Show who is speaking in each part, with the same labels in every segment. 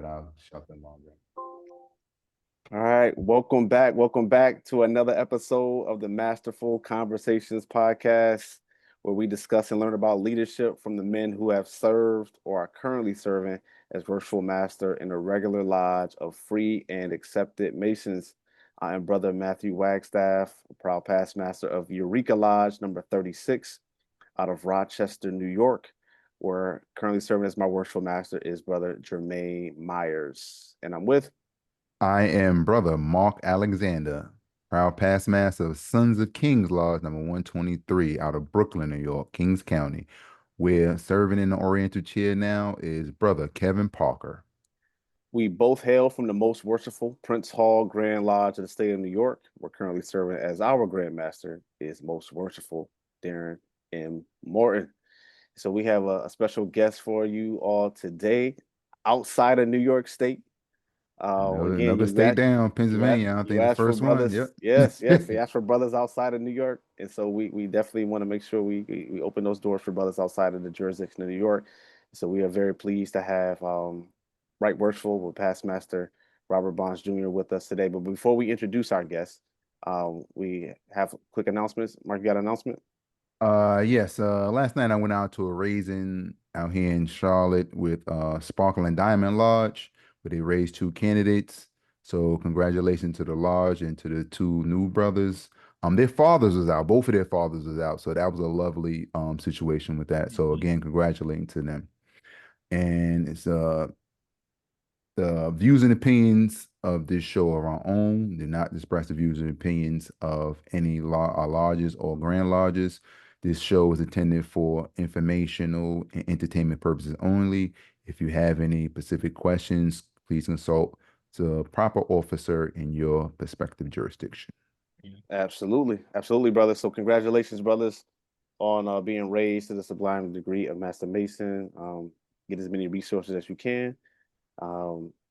Speaker 1: but I'll shut them longer.
Speaker 2: All right, welcome back. Welcome back to another episode of the Masterful Conversations podcast, where we discuss and learn about leadership from the men who have served or are currently serving as Worshipful Master in the regular lodge of free and accepted Masons. I am Brother Matthew Wagstaff, a proud past master of Eureka Lodge number 36 out of Rochester, New York, where currently serving as my Worshipful Master is Brother Jermaine Myers. And I'm with
Speaker 1: I am Brother Mark Alexander, proud past master of Sons of Kings Lodge number 123 out of Brooklyn, New York, Kings County, where serving in the Oriental Chair now is Brother Kevin Parker.
Speaker 2: We both hail from the most worshipful Prince Hall Grand Lodge of the state of New York. We're currently serving as our Grand Master is most worshipful Darren M. Morton. So we have a special guest for you all today outside of New York State. Again,
Speaker 1: Another state down, Pennsylvania. I don't
Speaker 2: you
Speaker 1: think the
Speaker 2: asked for
Speaker 1: first one. Yep.
Speaker 2: brothers. Yes. You asked for brothers outside of New York, and so we definitely want to make sure we open those doors for brothers outside of the jurisdiction of New York. So we are very pleased to have Right Worshipful with Past Master Robert Bonds Jr. with us today. But before we introduce our guest, we have quick announcements. Mark, you got an announcement?
Speaker 1: Yes. Last night I went out to a raising out here in Charlotte with Sparkle and Diamond Lodge, where they raised two candidates. So congratulations to the lodge and to the two new brothers. Their fathers was out. Both of their fathers was out. So that was a lovely situation with that. So again, congratulating to them. And it's the views and opinions of this show are our own. They're not express the views and opinions of any lodges or grand lodges. This show is intended for informational and entertainment purposes only. If you have any specific questions, please consult the proper officer in your respective jurisdiction.
Speaker 2: Absolutely, brothers. So congratulations, brothers, on being raised to the sublime degree of Master Mason. Get as many resources as you can.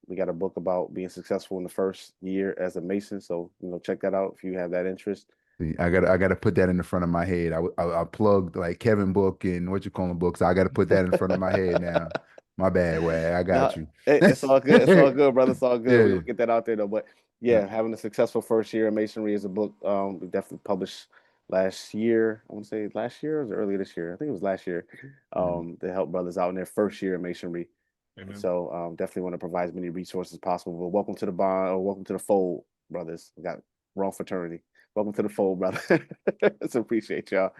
Speaker 2: We got a book about being successful in the first year as a Mason, so check that out if you have that interest.
Speaker 1: See, I gotta put that in the front of my head. I plugged like Kevin book and what you call them books. I gotta put that in front of my head now. My bad, way. I
Speaker 2: No,
Speaker 1: got you.
Speaker 2: it's all good. It's all good, brother. It's all good. We're
Speaker 1: Yeah.
Speaker 2: gonna get that out there though. But
Speaker 1: Yeah.
Speaker 2: yeah, having a successful first year in masonry is a book we definitely published last year. I want to say last year or was it earlier this year? I think it was last year.
Speaker 1: Mhm.
Speaker 2: To help brothers out in their first year in masonry.
Speaker 3: Amen.
Speaker 2: So definitely want to provide as many resources as possible. But welcome to the bond or welcome to the fold, brothers. We got wrong fraternity. Welcome to the fold, brother. So appreciate y'all.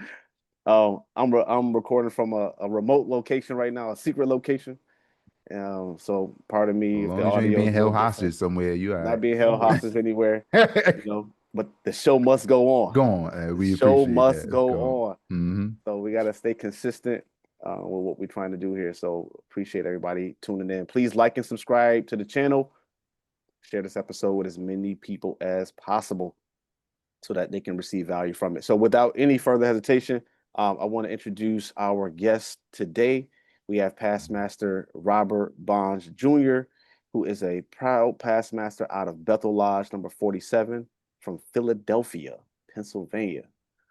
Speaker 2: I'm recording from a remote location right now, a secret location. So pardon
Speaker 1: As
Speaker 2: me if the
Speaker 1: long as you ain't
Speaker 2: audio is
Speaker 1: being
Speaker 2: a little
Speaker 1: held hostage
Speaker 2: different.
Speaker 1: somewhere, you all
Speaker 2: Not
Speaker 1: right.
Speaker 2: being held
Speaker 3: Oh,
Speaker 2: hostage anywhere, but the show must go on.
Speaker 1: Go on.
Speaker 2: The
Speaker 1: We
Speaker 2: show
Speaker 1: appreciate
Speaker 2: must
Speaker 1: that.
Speaker 2: go
Speaker 1: Go on.
Speaker 2: on.
Speaker 1: Hmm.
Speaker 2: So we got to stay consistent with what we're trying to do here. So appreciate everybody tuning in. Please like and subscribe to the channel. Share this episode with as many people as possible so that they can receive value from it. So without any further hesitation, I want to introduce our guest today. We have Past Master Robert Bonds Jr., who is a proud past master out of Bethel Lodge number 47 from Philadelphia, Pennsylvania,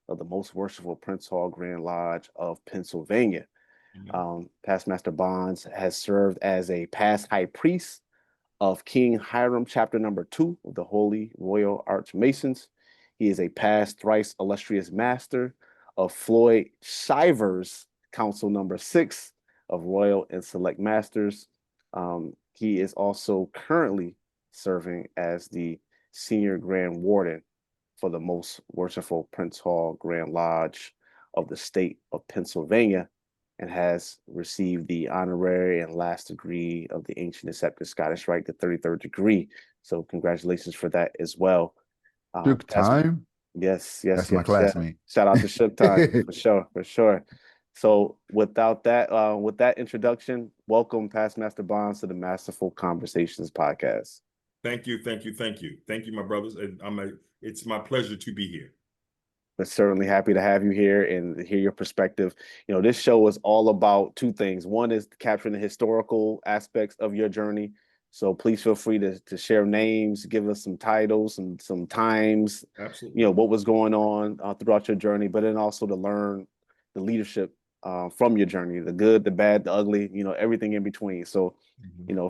Speaker 2: of the most worshipful Prince Hall Grand Lodge of Pennsylvania. Past Master Bonds has served as a past high priest of King Hiram, chapter number 2 of the Holy Royal Archmasons. He is a past thrice illustrious master of Floyd Shivers, Council number 6 of Royal and Select Masters. He is also currently serving as the Senior Grand Warden for the most worshipful Prince Hall Grand Lodge of the state of Pennsylvania and has received the honorary and last degree of the Ancient Accepted Scottish Rite, the 33rd degree. So congratulations for that as well.
Speaker 1: Took time.
Speaker 2: Yes.
Speaker 1: That's my
Speaker 2: Yeah.
Speaker 1: classmate.
Speaker 2: Shout out to Shook Time for sure. So without that, with that introduction, welcome Past Master Bonds to the Masterful Conversations podcast.
Speaker 3: Thank you, my brothers. It's my pleasure to be here.
Speaker 2: But certainly happy to have you here and hear your perspective. This show is all about two things. One is capturing the historical aspects of your journey. So please feel free to share names, give us some titles and some times,
Speaker 3: Absolutely.
Speaker 2: What was going on throughout your journey, but then also to learn the leadership from your journey, the good, the bad, the ugly, everything in between. So,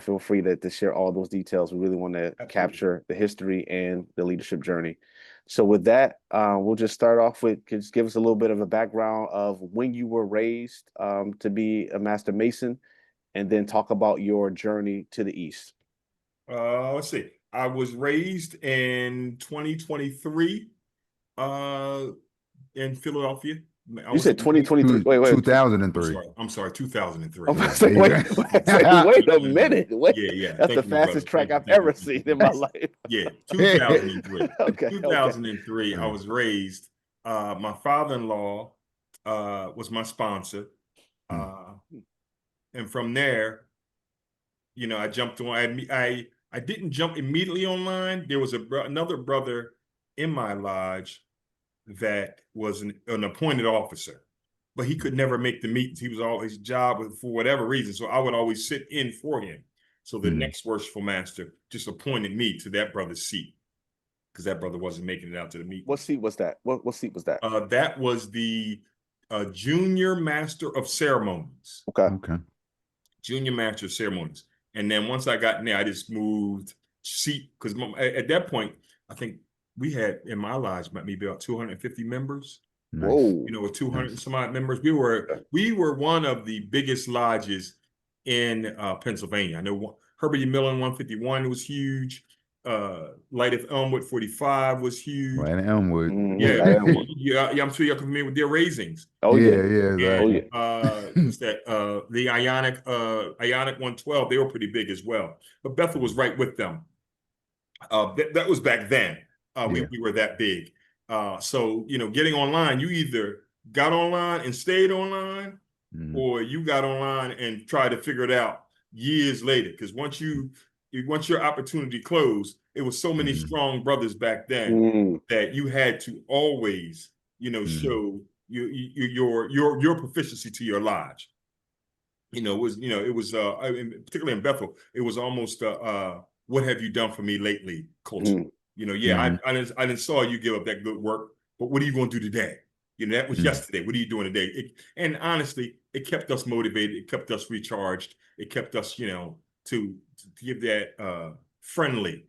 Speaker 2: feel free to share all those details. We really want to capture the history and the leadership journey. So with that, we'll just start off with, just give us a little bit of a background of when you were raised to be a Master Mason, and then talk about your journey to the East.
Speaker 3: Let's see. I was raised in 2023 in Philadelphia.
Speaker 2: You said 2023. Wait.
Speaker 1: 2003.
Speaker 3: I'm sorry, 2003.
Speaker 2: I was like, wait a minute. Wait.
Speaker 3: Yeah.
Speaker 2: That's the fastest track I've ever seen in my life.
Speaker 3: Yeah, 2003.
Speaker 2: Okay.
Speaker 3: 2003, I was raised. My father-in-law was my sponsor. And from there, I jumped on. I didn't jump immediately online. There was another brother in my lodge that was an appointed officer, but he could never make the meetings. He was always job for whatever reason. So I would always sit in for him. So the next Worshipful Master just appointed me to that brother's seat because that brother wasn't making it out to the meeting.
Speaker 2: What seat was that? What seat was that?
Speaker 3: That was the Junior Master of Ceremonies.
Speaker 2: Okay.
Speaker 3: Junior Master of Ceremonies. And then once I got in there, I just moved seat because at that point, I think we had in my lodge maybe about 250 members.
Speaker 1: Nice.
Speaker 2: Whoa.
Speaker 3: With 200 and some odd members. We were one of the biggest lodges in Pennsylvania. I know Herbert E. Millen 151 was huge. Light of Elmwood 45 was huge.
Speaker 1: Right in Elmwood.
Speaker 3: Yeah, I'm sure you're familiar with their raisings.
Speaker 1: Oh yeah.
Speaker 3: Exactly. The Ionic 112, they were pretty big as well. But Bethel was right with them. That was back then. We were that big. So getting online, you either got online and stayed online, or you got online and tried to figure it out years later. Because once your opportunity closed, it was so many strong brothers back then that you had to always, show your proficiency to your lodge. It was particularly in Bethel, it was almost what have you done for me lately culture. I didn't saw you give up that good work, but what are you going to do today? That was yesterday. What are you doing today? And honestly, it kept us motivated. It kept us recharged. It kept us, to give that friendly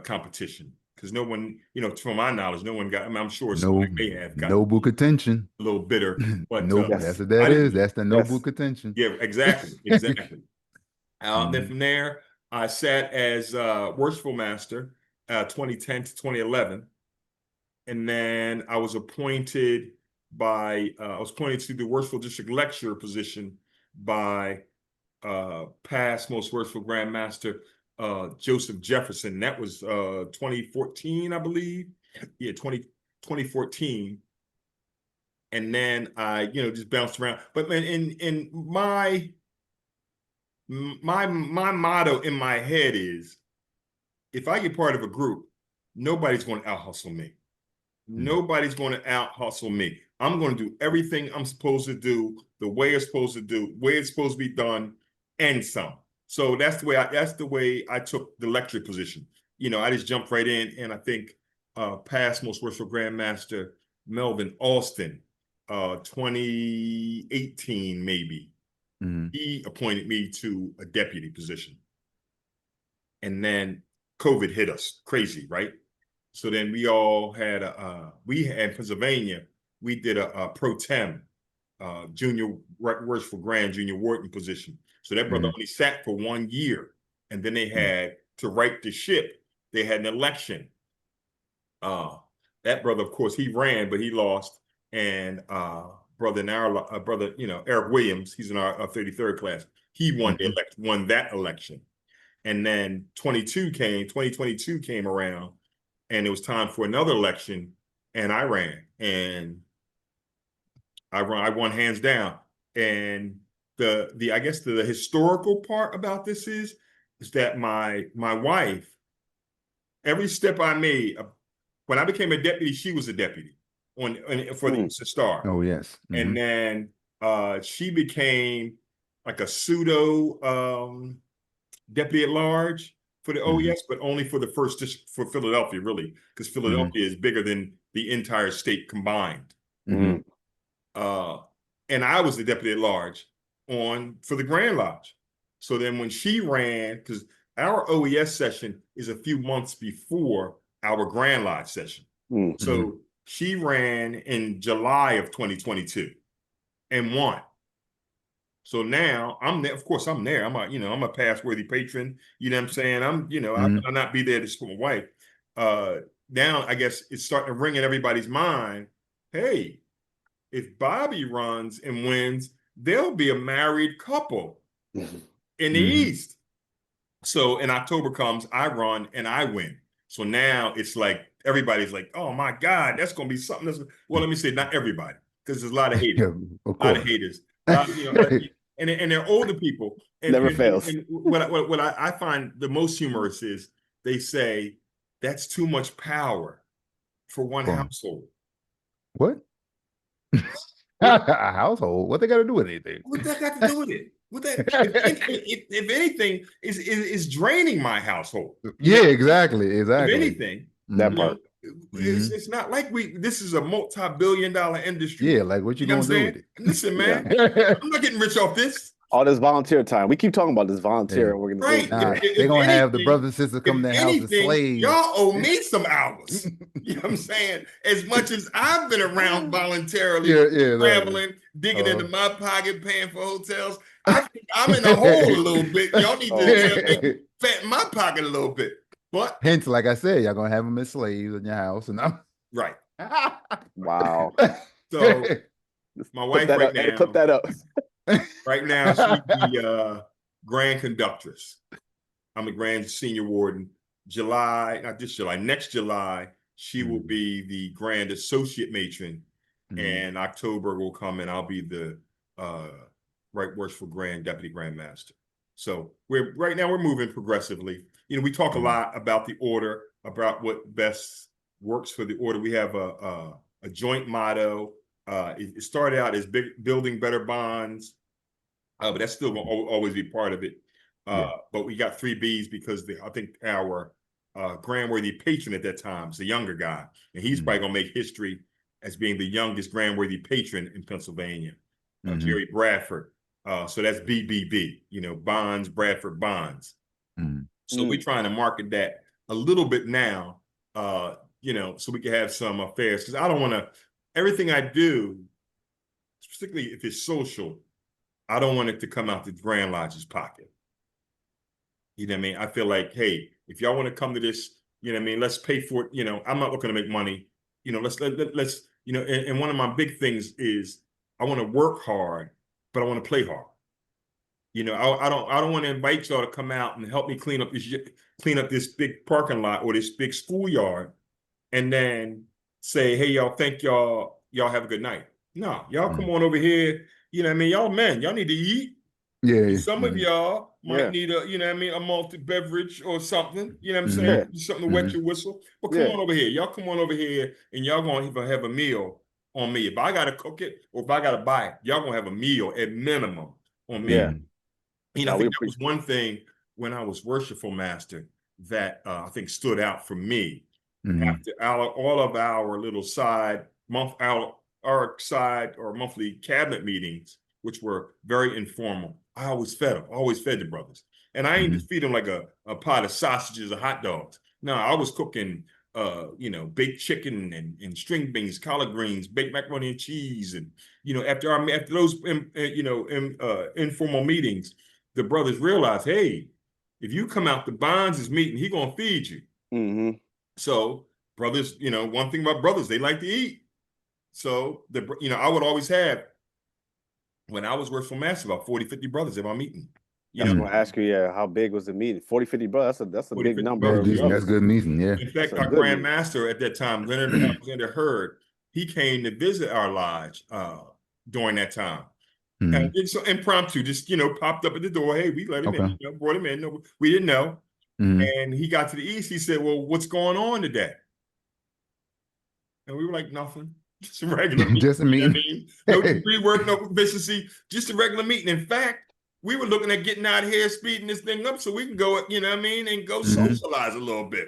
Speaker 3: competition. Because no one, from my knowledge, no one got. I'm sure somebody may have got
Speaker 1: noble contention.
Speaker 3: A little bitter, but
Speaker 1: that's what that is. That's the noble contention.
Speaker 3: Yeah, exactly. Then from there, I sat as Worshipful Master, 2010 to 2011, and then I was appointed to the Worshipful District Lecturer position by past Most Worshipful Grand Master Joseph Jefferson. That was 2014, I believe. Yeah, 2014. And then I, just bounced around. But in my motto in my head is, if I get part of a group, nobody's going to out hustle me. Nobody's going to out hustle me. I'm going to do everything I'm supposed to do, the way it's supposed to do, way it's supposed to be done, and some. So that's the way I took the lecture position. I just jumped right in, and I think past Most Worshipful Grand Master Melvin Alston, 2018 maybe, he appointed me to a deputy position. And then COVID hit us crazy, right? So then we all had in Pennsylvania, we did a pro tem junior Worshipful Grand Junior Warden position. So that brother only sat for 1 year, and then they had to right the ship. They had an election. That brother, of course, he ran, but he lost. And brother Eric Williams, he's in our 33rd class. He won that election. And then 2022 came around, and it was time for another election, and I ran, and I won hands down. And I guess the historical part about this is that my wife, every step I made, when I became a deputy, she was a deputy for the Eastern Star.
Speaker 1: Oh yes.
Speaker 3: And then she became like a pseudo deputy at large for the OES, but only for the first district for Philadelphia, really, because Philadelphia is bigger than the entire state combined. and I was the deputy at large for the Grand Lodge. So then when she ran, because our OES session is a few months before our Grand Lodge session. So she ran in July of 2022 and won. So now I'm there. Of course, I'm there. I'm a pass-worthy patron. You know what I'm saying? I'll not be there to support my wife. Now I guess it's starting to ring in everybody's mind. Hey, if Bobby runs and wins, there'll be a married couple in the East. So in October comes, I run and I win. So now it's like everybody's like, oh my God, that's gonna be something. Well, let me say, not everybody, because there's a lot of haters.
Speaker 1: Of
Speaker 3: a lot of haters. And they're older people. And,
Speaker 2: Never fails.
Speaker 3: And what I find the most humorous is they say that's too much power for one household.
Speaker 1: What? A household? What they got to do with anything?
Speaker 3: What that got to do with it? What that? If anything, is draining my household.
Speaker 1: Yeah, exactly.
Speaker 3: If anything,
Speaker 2: that part.
Speaker 3: It's not like this is a multi-billion-dollar industry.
Speaker 1: Yeah, like what you gonna do with it?
Speaker 3: Listen, man, I'm not getting rich off this.
Speaker 2: All this volunteer time. We keep talking about this volunteer organization.
Speaker 1: Right. They're gonna have the brothers and sisters come to their house and slaves.
Speaker 3: Y'all owe me some hours. You know what I'm saying? As much as I've been around voluntarily, traveling, digging into my pocket, paying for hotels, I'm in a hole a little bit. Y'all need to fatten my pocket a little bit. But
Speaker 1: hence, like I said, y'all gonna have them as slaves in your house, and I'm
Speaker 3: right.
Speaker 2: Wow.
Speaker 3: So my wife right now,
Speaker 2: clip that up.
Speaker 3: Right now, she's the grand conductress. I'm a grand senior warden. Next July, she will be the grand associate matron, and October will come and I'll be the right worshipful grand deputy grand master. So right now we're moving progressively. We talk a lot about the order, about what best works for the order. We have a joint motto. It started out as building better bonds, but that's still going to always be part of it. But we got 3 Bs because I think our grand worthy patron at that time is a younger guy, and he's probably going to make history as being the youngest grand worthy patron in Pennsylvania, Jerry Bradford. So that's BBB, Bonds, Bradford Bonds. So we're trying to market that a little bit now, so we can have some affairs. Because I don't want to, everything I do, particularly if it's social, I don't want it to come out the Grand Lodge's pocket. You know what I mean? I feel like, hey, if y'all want to come to this, let's pay for it. I'm not looking to make money. Let's and one of my big things is I want to work hard, but I want to play hard. I don't want to invite y'all to come out and help me clean up this big parking lot or this big schoolyard, and then say, hey, y'all, thank y'all have a good night. No, y'all come on over here. Y'all men, y'all need to eat.
Speaker 1: Yeah.
Speaker 3: Some of y'all might need a multi beverage or something. You know what I'm saying? Something to wet your whistle. But come on over here. Y'all come on over here and y'all gonna have a meal on me. If I gotta cook it or if I gotta buy it, y'all gonna have a meal at minimum on me.
Speaker 2: Yeah.
Speaker 3: I think that was one thing when I was Worshipful Master that I think stood out for me. After all of our little our side or monthly cabinet meetings, which were very informal, I always fed them, always fed the brothers. And I ain't just feed them like a pot of sausages or hot dogs. No, I was cooking, baked chicken and string beans, collard greens, baked macaroni and cheese. And, after those, informal meetings, the brothers realized, hey, if you come out, the Bonds is meeting, he gonna feed you. So brothers, one thing about brothers, they like to eat. So I would always have, when I was Worshipful Master, about 40, 50 brothers at my meeting.
Speaker 2: I was going to ask you, how big was the meeting? 40, 50 brothers. That's a big number.
Speaker 1: That's good meeting, yeah.
Speaker 3: In fact, our Grand Master at that time, Leonard Alexander Hurd, he came to visit our lodge during that time. And so impromptu, just popped up at the door. Hey, we let him in, brought him in. No, we didn't know. And he got to the east. He said, "Well, what's going on today?" And we were like, "Nothing, just a regular meeting."
Speaker 1: Just a meeting.
Speaker 3: No degree work, no proficiency, just a regular meeting. In fact, we were looking at getting out here, speeding this thing up, so we can go, and go socialize a little bit.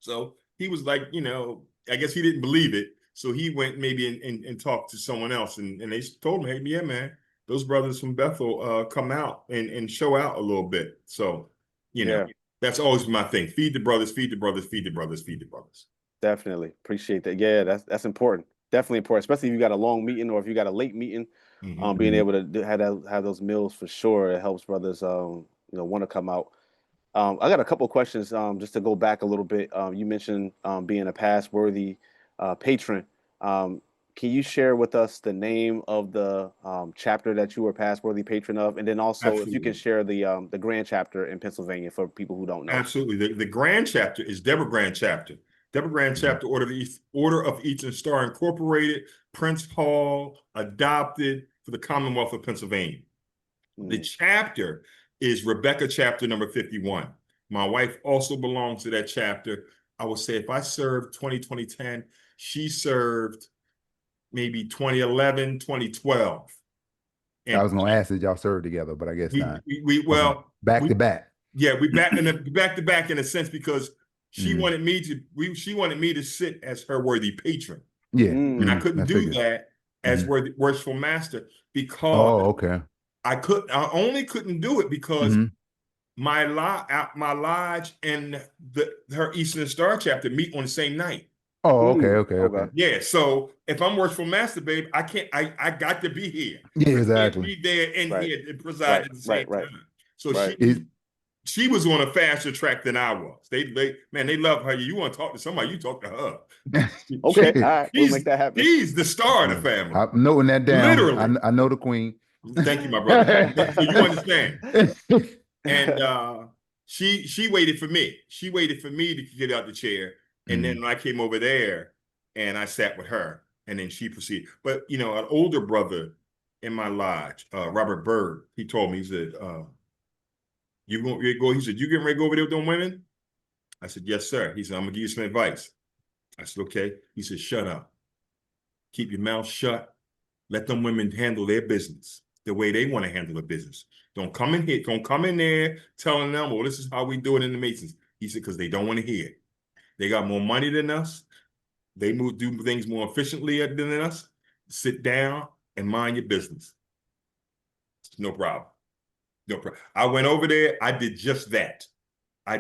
Speaker 3: So he was like, I guess he didn't believe it. So he went maybe and talked to someone else, and they told him, hey, yeah, man, those brothers from Bethel come out and show out a little bit. So, you know, that's always my thing. Feed the brothers, feed the brothers, feed the brothers, feed the brothers.
Speaker 2: Definitely appreciate that. Yeah, that's important. Definitely important, especially if you got a long meeting or if you got a late meeting. Being able to have those meals for sure, it helps brothers want to come out. I got a couple of questions just to go back a little bit. You mentioned being a pass-worthy patron. Can you share with us the name of the chapter that you were pass-worthy patron of, and then also if you can share the grand chapter in Pennsylvania for people who don't know?
Speaker 3: Absolutely. The grand chapter is Deborah Grand Chapter. Deborah Grand Chapter, Order of Eastern Star Incorporated, Prince Hall, adopted for the Commonwealth of Pennsylvania. The chapter is Rebecca chapter number 51. My wife also belongs to that chapter. I would say if I served 2010, she served maybe 2011, 2012. And
Speaker 1: I was going to ask, did y'all serve together, but I guess not.
Speaker 3: Well,
Speaker 1: back to back.
Speaker 3: Yeah, we back to back in a sense because she wanted me to sit as her worthy patron.
Speaker 1: Yeah.
Speaker 3: And I couldn't do that as Worshipful Master because I only couldn't do it because my lodge and her Eastern Star chapter meet on the same night.
Speaker 1: Oh, okay.
Speaker 3: Yeah, so if I'm Worshipful Master, babe, I can't. I got to be here.
Speaker 1: Yeah, exactly.
Speaker 3: I can't be there and here and preside at the same time. So she was on a faster track than I was. They love her. You want to talk to somebody, you talk to her.
Speaker 2: Okay, all right, we'll make that happen.
Speaker 3: She's the star of the family.
Speaker 1: I'm noting that down.
Speaker 3: Literally.
Speaker 1: I know the queen.
Speaker 3: Thank you, my brother. So you understand. And she waited for me. She waited for me to get out the chair. And then when I came over there and I sat with her, and then she proceeded. But, an older brother in my lodge, Robert Bird, he told me, he said, you getting ready to go over there with them women? I said, yes, sir. He said, I'm going to give you some advice. I said, okay. He said, shut up. Keep your mouth shut. Let them women handle their business the way they want to handle their business. Don't come in here. Don't come in there telling them, well, this is how we do it in the Masons. He said, because they don't want to hear it. They got more money than us. They do things more efficiently than us. Sit down and mind your business. No problem. No problem. I went over there. I did just that. I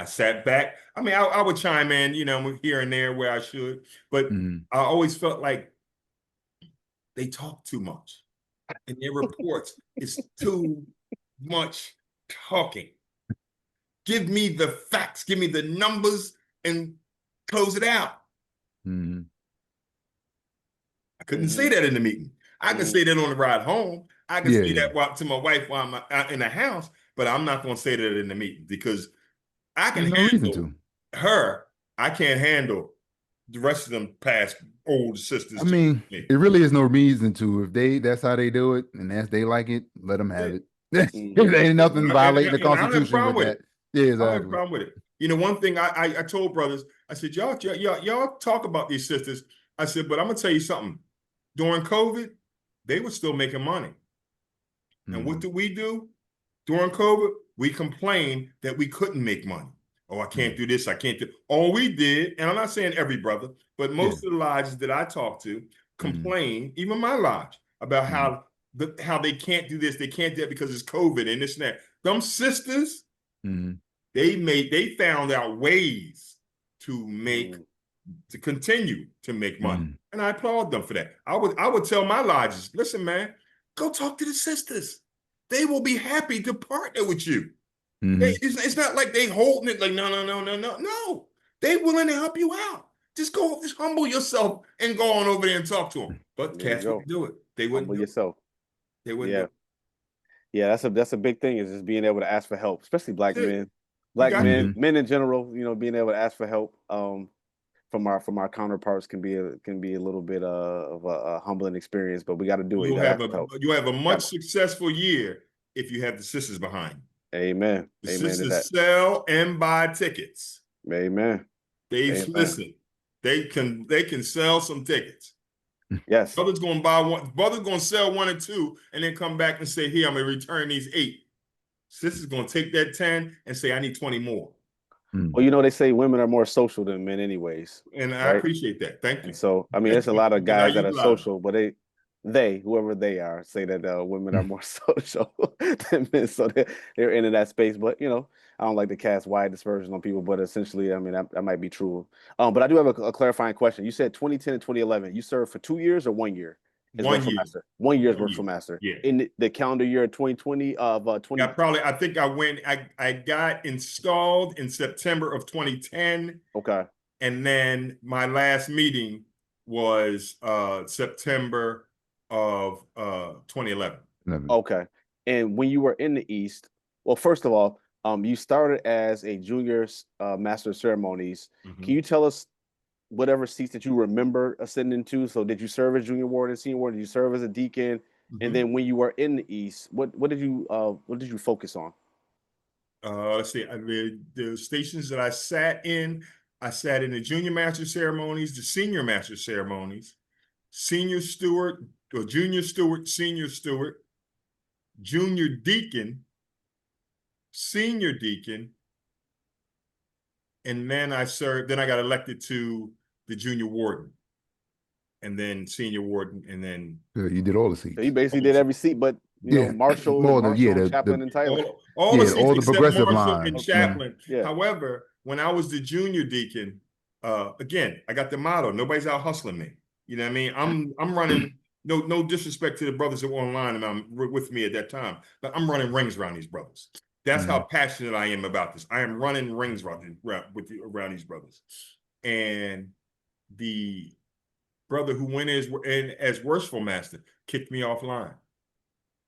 Speaker 3: sat back. I mean, I would chime in, here and there where I should, but I always felt like they talk too much. And their reports is too much talking. Give me the facts, give me the numbers, and close it out. I couldn't say that in the meeting. I can say that on the ride home. I can say that to my wife while I'm out in the house, but I'm not going to say that in the meeting because I can handle her. I can't handle the rest of them past old sisters.
Speaker 1: I mean, it really is no reason to. If that's how they do it and they like it, let them have it. There ain't nothing violating the Constitution with that. Yeah, exactly.
Speaker 3: I don't have a problem with it. One thing I told brothers, I said, y'all talk about these sisters. I said, but I'm gonna tell you something. During COVID, they were still making money. And what do we do? During COVID, we complained that we couldn't make money. Oh, I can't do this, I can't do. All we did, and I'm not saying every brother, but most of the lodges that I talked to complain, even my lodge, about how they can't do this, they can't do that because it's COVID and this and that. Them sisters, they found out ways to continue to make money. And I applaud them for that. I would tell my lodges, listen, man, go talk to the sisters. They will be happy to partner with you. It's not like they holding it like, no. They willing to help you out. Just humble yourself and go on over there and talk to them. But cats wouldn't do it. They wouldn't
Speaker 2: humble yourself.
Speaker 3: They wouldn't do it.
Speaker 2: Yeah, that's a big thing, is just being able to ask for help, especially black men. Men in general, being able to ask for help from our counterparts can be a little bit of a humbling experience, but we got to do it.
Speaker 3: You have a much successful year if you have the sisters behind you.
Speaker 2: Amen.
Speaker 3: The sisters sell and buy tickets.
Speaker 2: Amen.
Speaker 3: Listen. They can sell some tickets.
Speaker 2: Yes.
Speaker 3: Brother's going to buy one. Brother's going to sell 1 or 2, and then come back and say, "Here, I'm going to return these 8." Sister's going to take that 10 and say, "I need 20 more."
Speaker 2: Well, you know, they say women are more social than men anyways.
Speaker 3: And I
Speaker 2: right?
Speaker 3: appreciate that. Thank you.
Speaker 2: And so, I mean, there's a lot of
Speaker 3: And I
Speaker 2: guys that are
Speaker 3: utilize it.
Speaker 2: social, but whoever they are, say that women are more social than men. So they're into that space. But, you know, I don't like to cast wide dispersion on people, but essentially, I mean, that might be true. But I do have a clarifying question. You said 2010 and 2011. You served for 2 years or 1 year as
Speaker 3: 1
Speaker 2: Worshipful
Speaker 3: year.
Speaker 2: Master? 1 year as
Speaker 3: 1
Speaker 2: Worshipful
Speaker 3: year.
Speaker 2: Master.
Speaker 3: Yeah.
Speaker 2: In the calendar year of 2020 of 20.
Speaker 3: Yeah, I think I got installed in September of 2010.
Speaker 2: Okay.
Speaker 3: And then my last meeting was September of 2011.
Speaker 2: Okay. And when you were in the East, well, first of all, you started as a junior master of ceremonies. Can you tell us whatever seats that you remember ascending to? So did you serve as junior warden, senior warden? Did you serve as a deacon? And then when you were in the East, what did you focus on?
Speaker 3: Let's see, the stations that I sat in the junior master ceremonies, the senior master ceremonies, senior steward or junior steward, senior steward, junior deacon, senior deacon, and then I got elected to the junior warden, and then senior warden, and then
Speaker 1: you did all the seats.
Speaker 2: So you basically did every seat, but you know, Marshall, Chaplain, and Tyler.
Speaker 3: All the seats except
Speaker 1: progressive
Speaker 3: Marshall
Speaker 1: line.
Speaker 3: and Chaplain.
Speaker 2: Yeah.
Speaker 3: However, when I was the junior deacon, again, I got the motto: nobody's out hustling me. You know what I mean? I'm running. No disrespect to the brothers that were online and I'm with me at that time, but I'm running rings around these brothers. That's how passionate I am about this. I am running rings around these brothers. And the brother who went in as Worshipful Master kicked me offline.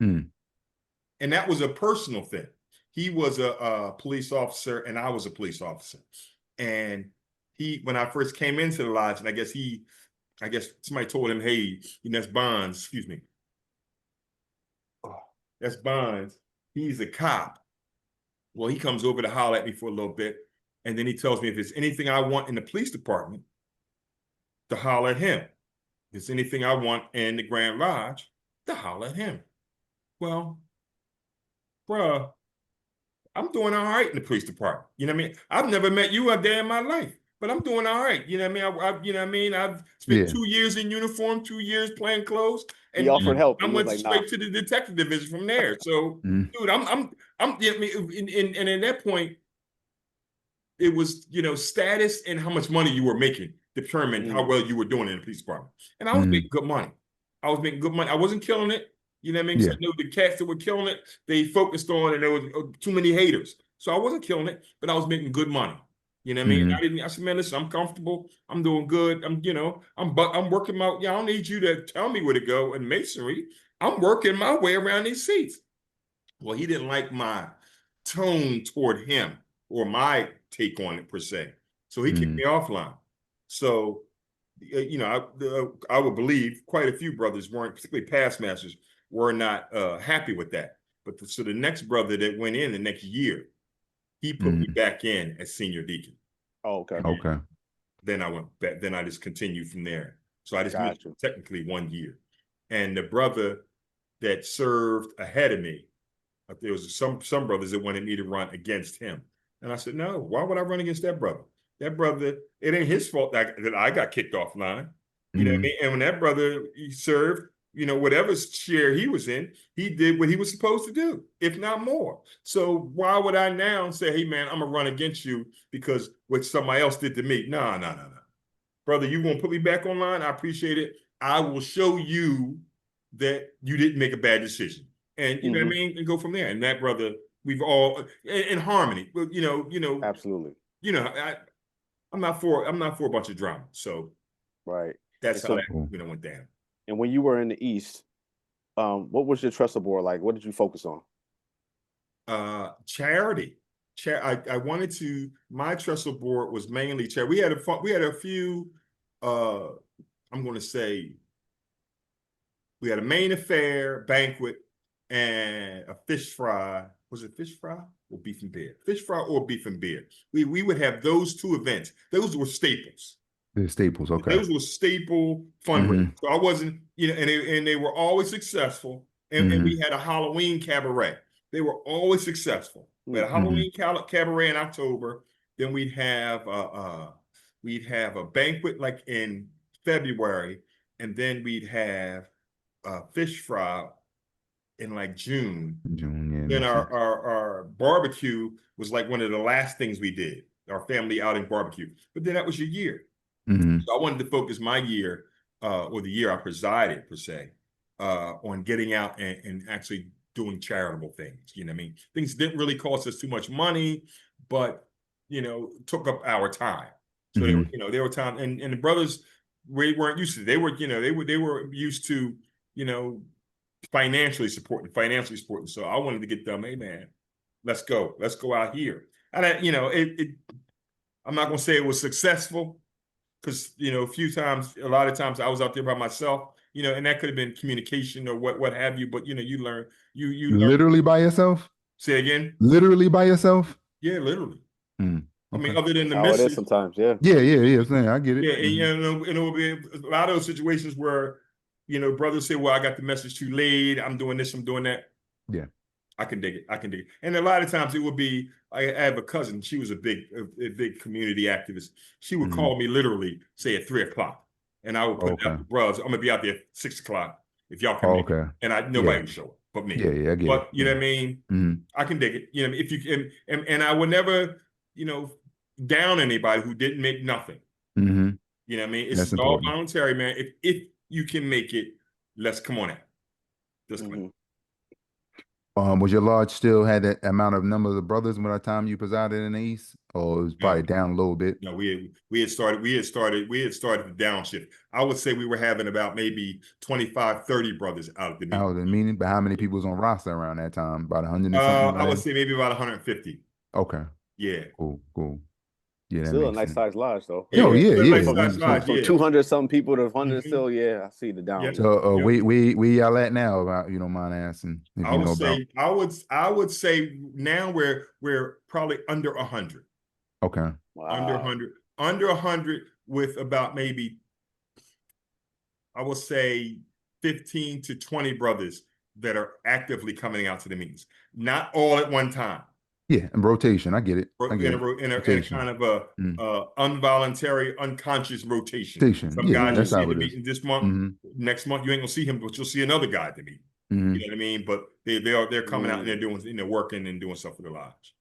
Speaker 3: And that was a personal thing. He was a police officer and I was a police officer. And when I first came into the lodge, and I guess somebody told him, hey, that's Bonds, excuse me. Oh, that's Bonds. He's a cop. Well, he comes over to holler at me for a little bit. And then he tells me if there's anything I want in the police department, to holler at him. If there's anything I want in the Grand Lodge, to holler at him. Well, bruh, I'm doing all right in the police department. You know what I mean? I've never met you a day in my life, but I'm doing all right. You know what I mean? You know what I mean? I've spent 2 years in uniform, 2 years playing clothes. And
Speaker 2: he offered help.
Speaker 3: I went straight to the detective division from there. So, dude, I'm and at that point, it was, status and how much money you were making determined how well you were doing in the police department. And I was making good money. I wasn't killing it. You know what I mean? So I knew the cats that were killing it, they focused on, and there was too many haters. So I wasn't killing it, but I was making good money. You know what I mean? I said, man, listen, I'm comfortable. I'm doing good. I'm working my, I don't need you to tell me where to go in masonry. I'm working my way around these seats. Well, he didn't like my tone toward him or my take on it per se. So he kicked me offline. So, I would believe quite a few brothers weren't, particularly past masters, were not happy with that. But so the next brother that went in the next year, he put me back in as senior deacon.
Speaker 2: Oh, okay.
Speaker 1: Okay.
Speaker 3: Then I went back, then I just continued from there. So I just missed technically 1 year. And the brother that served ahead of me, there was some brothers that wanted me to run against him. And I said, no, why would I run against that brother? That brother, it ain't his fault that I got kicked offline. You know what I mean? And when that brother, he served, whatever share he was in, he did what he was supposed to do, if not more. So why would I now say, hey, man, I'm going to run against you because what somebody else did to me? No. Brother, you going to put me back online? I appreciate it. I will show you that you didn't make a bad decision. And you know what I mean? And go from there. And that brother, we've all in harmony. But
Speaker 2: absolutely.
Speaker 3: I'm not for a bunch of drama. So that's how that went down.
Speaker 2: And when you were in the East, what was your trestle board like? What did you focus on?
Speaker 3: Charity. I wanted to. My trestle board was mainly charity. We had a few. I'm going to say we had a main affair, banquet, and a fish fry. Was it fish fry or beef and beer? Fish fry or beef and beer. We would have those two events. Those were staples.
Speaker 1: The staples, okay.
Speaker 3: Those were staple fundraisers. So I wasn't, and they were always successful. And we had a Halloween cabaret. They were always successful. We had a Halloween cabaret in October. Then we'd have a banquet like in February, and then we'd have a fish fry in like June.
Speaker 1: June, yeah,
Speaker 3: Then
Speaker 1: makes sense.
Speaker 3: our barbecue was like one of the last things we did, our family outing barbecue. But then that was your year.
Speaker 1: Mhm.
Speaker 3: So I wanted to focus my year, or the year I presided per se, on getting out and actually doing charitable things. You know what I mean? Things didn't really cost us too much money, but took up our time. So
Speaker 1: Mhm.
Speaker 3: there were times, and the brothers, we weren't used to it. They were, they were used to, financially supporting. So I wanted to get them, hey man, let's go out here. And I'm not gonna say it was successful, because a lot of times I was out there by myself, and that could have been communication or what have you. But you learn, you learn.
Speaker 1: Literally by yourself?
Speaker 3: Say again?
Speaker 1: Literally by yourself?
Speaker 3: Yeah, literally.
Speaker 1: Mm,
Speaker 3: I mean,
Speaker 1: okay.
Speaker 3: other than the
Speaker 2: How it is
Speaker 3: message.
Speaker 2: sometimes, yeah.
Speaker 1: Yeah, yeah, yeah. Saying I get it.
Speaker 3: Yeah, and it will be a lot of those situations where brothers say, "Well, I got the message too late. I'm doing this. I'm doing that."
Speaker 1: Yeah.
Speaker 3: I can dig it. I can dig it. And a lot of times it would be, I have a cousin. She was a big community activist. She would call me literally, say at 3:00, and I would put it
Speaker 1: Okay.
Speaker 3: out, bros, I'm gonna be out there at 6:00 if y'all can make it.
Speaker 1: Okay.
Speaker 3: And nobody
Speaker 1: Yeah.
Speaker 3: would show up but me.
Speaker 1: Yeah, yeah, I get
Speaker 3: But
Speaker 1: it.
Speaker 3: you know what I mean?
Speaker 1: Mhm.
Speaker 3: I can dig it. If you can, and I would never, down anybody who didn't make nothing.
Speaker 1: Mhm.
Speaker 3: You know what I mean?
Speaker 1: That's
Speaker 3: It's all
Speaker 1: important.
Speaker 3: voluntary, man. If you can make it, let's come on out. Just come on.
Speaker 1: Was your lodge still had that amount of numbers of brothers by the time you presided in the East, or it was probably down a little bit?
Speaker 3: No, we had started the downshift. I would say we were having about maybe 25, 30 brothers out at the meeting.
Speaker 1: Out of the meeting, but how many people was on roster around that time? About 100 and something.
Speaker 3: I would say maybe about 150.
Speaker 1: Okay.
Speaker 3: Yeah.
Speaker 1: Cool. Yeah, that
Speaker 2: Still a
Speaker 1: makes
Speaker 2: nice
Speaker 1: sense.
Speaker 2: sized lodge though.
Speaker 1: Oh yeah,
Speaker 3: Still a
Speaker 1: yeah.
Speaker 3: nice size lodge,
Speaker 2: From
Speaker 3: yeah.
Speaker 2: 200 something people to 100
Speaker 3: Mhm.
Speaker 2: still, yeah, I see the down.
Speaker 3: Yeah.
Speaker 1: So
Speaker 3: Yeah.
Speaker 1: we y'all at now, about, you don't mind asking, if
Speaker 3: I
Speaker 1: you
Speaker 3: would
Speaker 1: know
Speaker 3: say
Speaker 1: about.
Speaker 3: I would say now we're probably under 100.
Speaker 1: Okay.
Speaker 3: Under
Speaker 2: Wow.
Speaker 3: 100. Under 100 with about maybe, I would say 15 to 20 brothers that are actively coming out to the meetings. Not all at one time.
Speaker 1: Yeah, and rotation. I get it. I get it.
Speaker 3: In a
Speaker 1: Rotation.
Speaker 3: kind of a involuntary, unconscious rotation.
Speaker 1: Rotation.
Speaker 3: Some
Speaker 1: Yeah,
Speaker 3: guys you
Speaker 1: that's
Speaker 3: see
Speaker 1: how
Speaker 3: at the
Speaker 1: it is.
Speaker 3: meeting this month. Next month you ain't gonna see him, but you'll see another guy at the meeting.
Speaker 1: Mhm.
Speaker 3: You know what I mean? But they're coming out and they're doing, working and doing stuff for the lodge.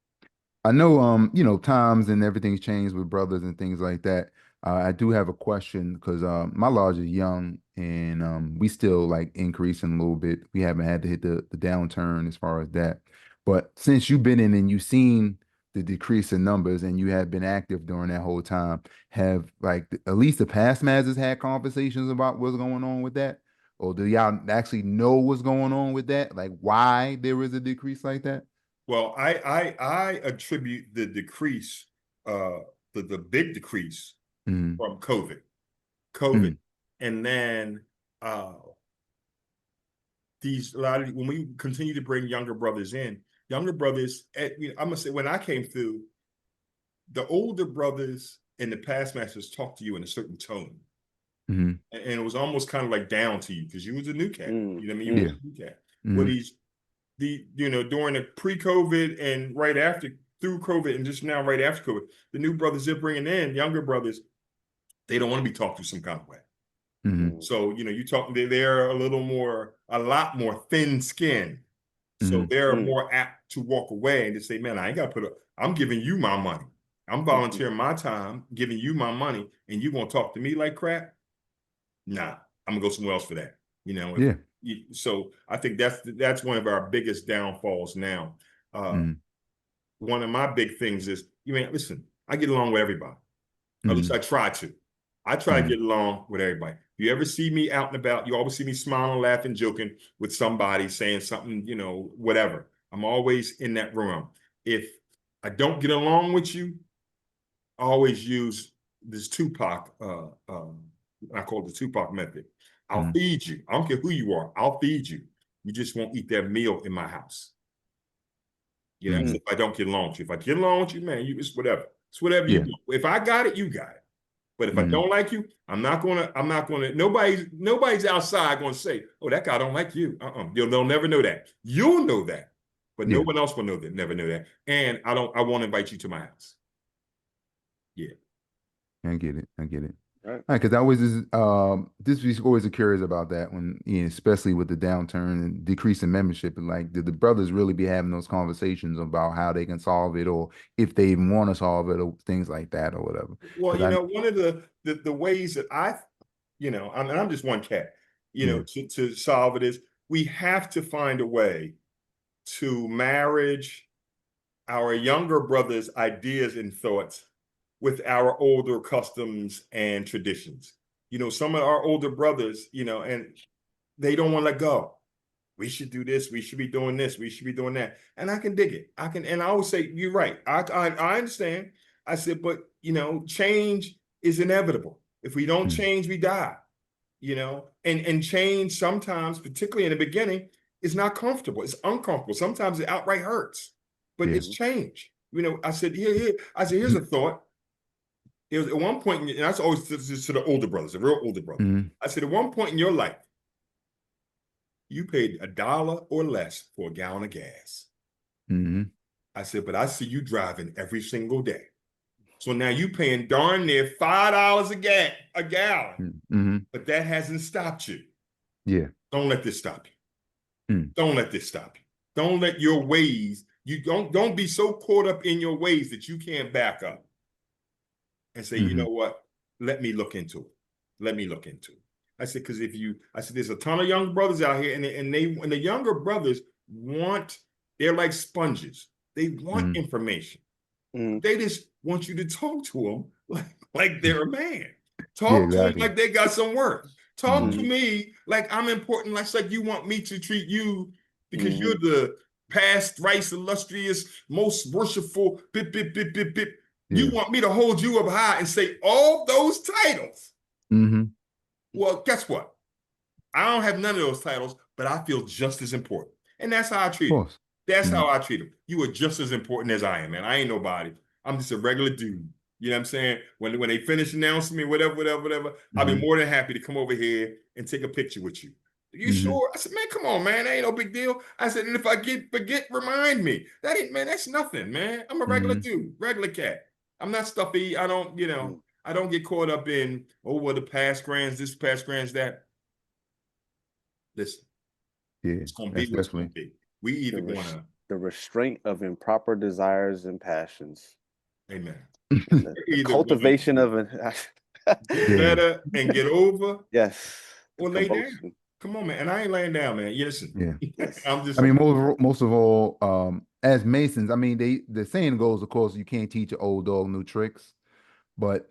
Speaker 1: I know, times and everything's changed with brothers and things like that. I do have a question because my lodge is young and we still like increasing a little bit. We haven't had to hit the downturn as far as that. But since you've been in and you've seen the decrease in numbers and you have been active during that whole time, have like at least the past masters had conversations about what's going on with that? Or do y'all actually know what's going on with that? Like why there is a decrease like that?
Speaker 3: Well, I attribute the decrease, the big decrease
Speaker 1: Mm,
Speaker 3: from COVID, and then when we continue to bring younger brothers in, I'm gonna say when I came through, the older brothers and the past masters talk to you in a certain tone,
Speaker 1: mm,
Speaker 3: and it was almost kind of like down to you because you was a new cat. You know what I mean? You was a new cat. But during the pre-COVID and right after, through COVID and just now right after COVID, the new brothers they're bringing in, younger brothers, they don't want to be talked to some kind of way. So you talk, they're a lot more thin skinned. So they're more apt to walk away and just say, man, I ain't got to I'm giving you my money. I'm volunteering my time, giving you my money, and you gonna talk to me like crap? Nah, I'm gonna go somewhere else for that.
Speaker 1: Yeah.
Speaker 3: So I think that's one of our biggest downfalls now. One of my big things is, listen, I get along with everybody. At least I try to. I try to get along with everybody. If you ever see me out and about, you always see me smiling, laughing, joking with somebody, saying something, whatever. I'm always in that room. If I don't get along with you, I always use this Tupac, I call it the Tupac method. I'll feed you. I don't care who you are. I'll feed you. You just won't eat that meal in my house. If I don't get along with you. If I get along with you, man, it's whatever. It's whatever you do. If I got it, you got it. But if I don't like you, I'm not gonna, nobody's outside gonna say, oh, that guy don't like you. They'll never know that. You'll know that, but no one else will know that, never know that. And I won't invite you to my house. Yeah.
Speaker 1: I get it. I get it.
Speaker 2: Right.
Speaker 1: Because I always is always curious about that when, especially with the downturn and decrease in membership, and like, did the brothers really be having those conversations about how they can solve it, or if they even want to solve it, or things like that, or whatever?
Speaker 3: Well,
Speaker 1: Because
Speaker 3: one of the ways that I'm just one cat,
Speaker 1: Yeah.
Speaker 3: to solve it is we have to find a way to marriage our younger brothers' ideas and thoughts with our older customs and traditions. Some of our older brothers, and they don't want to let go. We should do this. We should be doing this. We should be doing that. And I can dig it. And I always say, you're right. I understand. I said, but change is inevitable. If we don't change, we die. And change sometimes, particularly in the beginning, is not comfortable. It's uncomfortable. Sometimes it outright hurts. But it's change. I said, here's a thought. It was at one point, and that's always to the older brothers, the real older brothers. I said, at one point in your life, you paid $1 or less for a gallon of gas. I said, but I see you driving every single day. So now you paying darn near $5 a gallon, but that hasn't stopped you.
Speaker 1: Yeah.
Speaker 3: Don't let this stop you. Don't let this stop you. Don't let your ways, you don't be so caught up in your ways that you can't back up and say, you know what? Let me look into it. Let me look into it. I said, because there's a ton of young brothers out here, and the younger brothers they're like sponges. They want information. They just want you to talk to them like they're a man. Talk to them like they got some worth. Talk to me like I'm important, like you want me to treat you because you're the past, thrice illustrious, most worshipful, bip, bip, bip, bip, bip. You want me to hold you up high and say all those titles. Well, guess what? I don't have none of those titles, but I feel just as important. And that's how I treat them. That's how I treat them. You are just as important as I am, man. I ain't nobody. I'm just a regular dude. You know what I'm saying? When they finish announcing me, whatever, I'll be more than happy to come over here and take a picture with you. You sure? I said, man, come on, man. That ain't no big deal. I said, and if I forget, remind me. That's nothing, man. I'm a regular dude, regular cat. I'm not stuffy. I don't get caught up in, the past grands, this past grands, that. Listen, it's going to be what it's going to be. We either going to...
Speaker 2: The restraint of improper desires and passions.
Speaker 3: Amen.
Speaker 2: The cultivation of it.
Speaker 3: Get better and get over.
Speaker 2: Yes.
Speaker 3: Or lay down. Come on, man. And I ain't laying down, man. Listen.
Speaker 1: Yeah. Most of all, as Masons, the saying goes, of course, you can't teach an old dog new tricks. But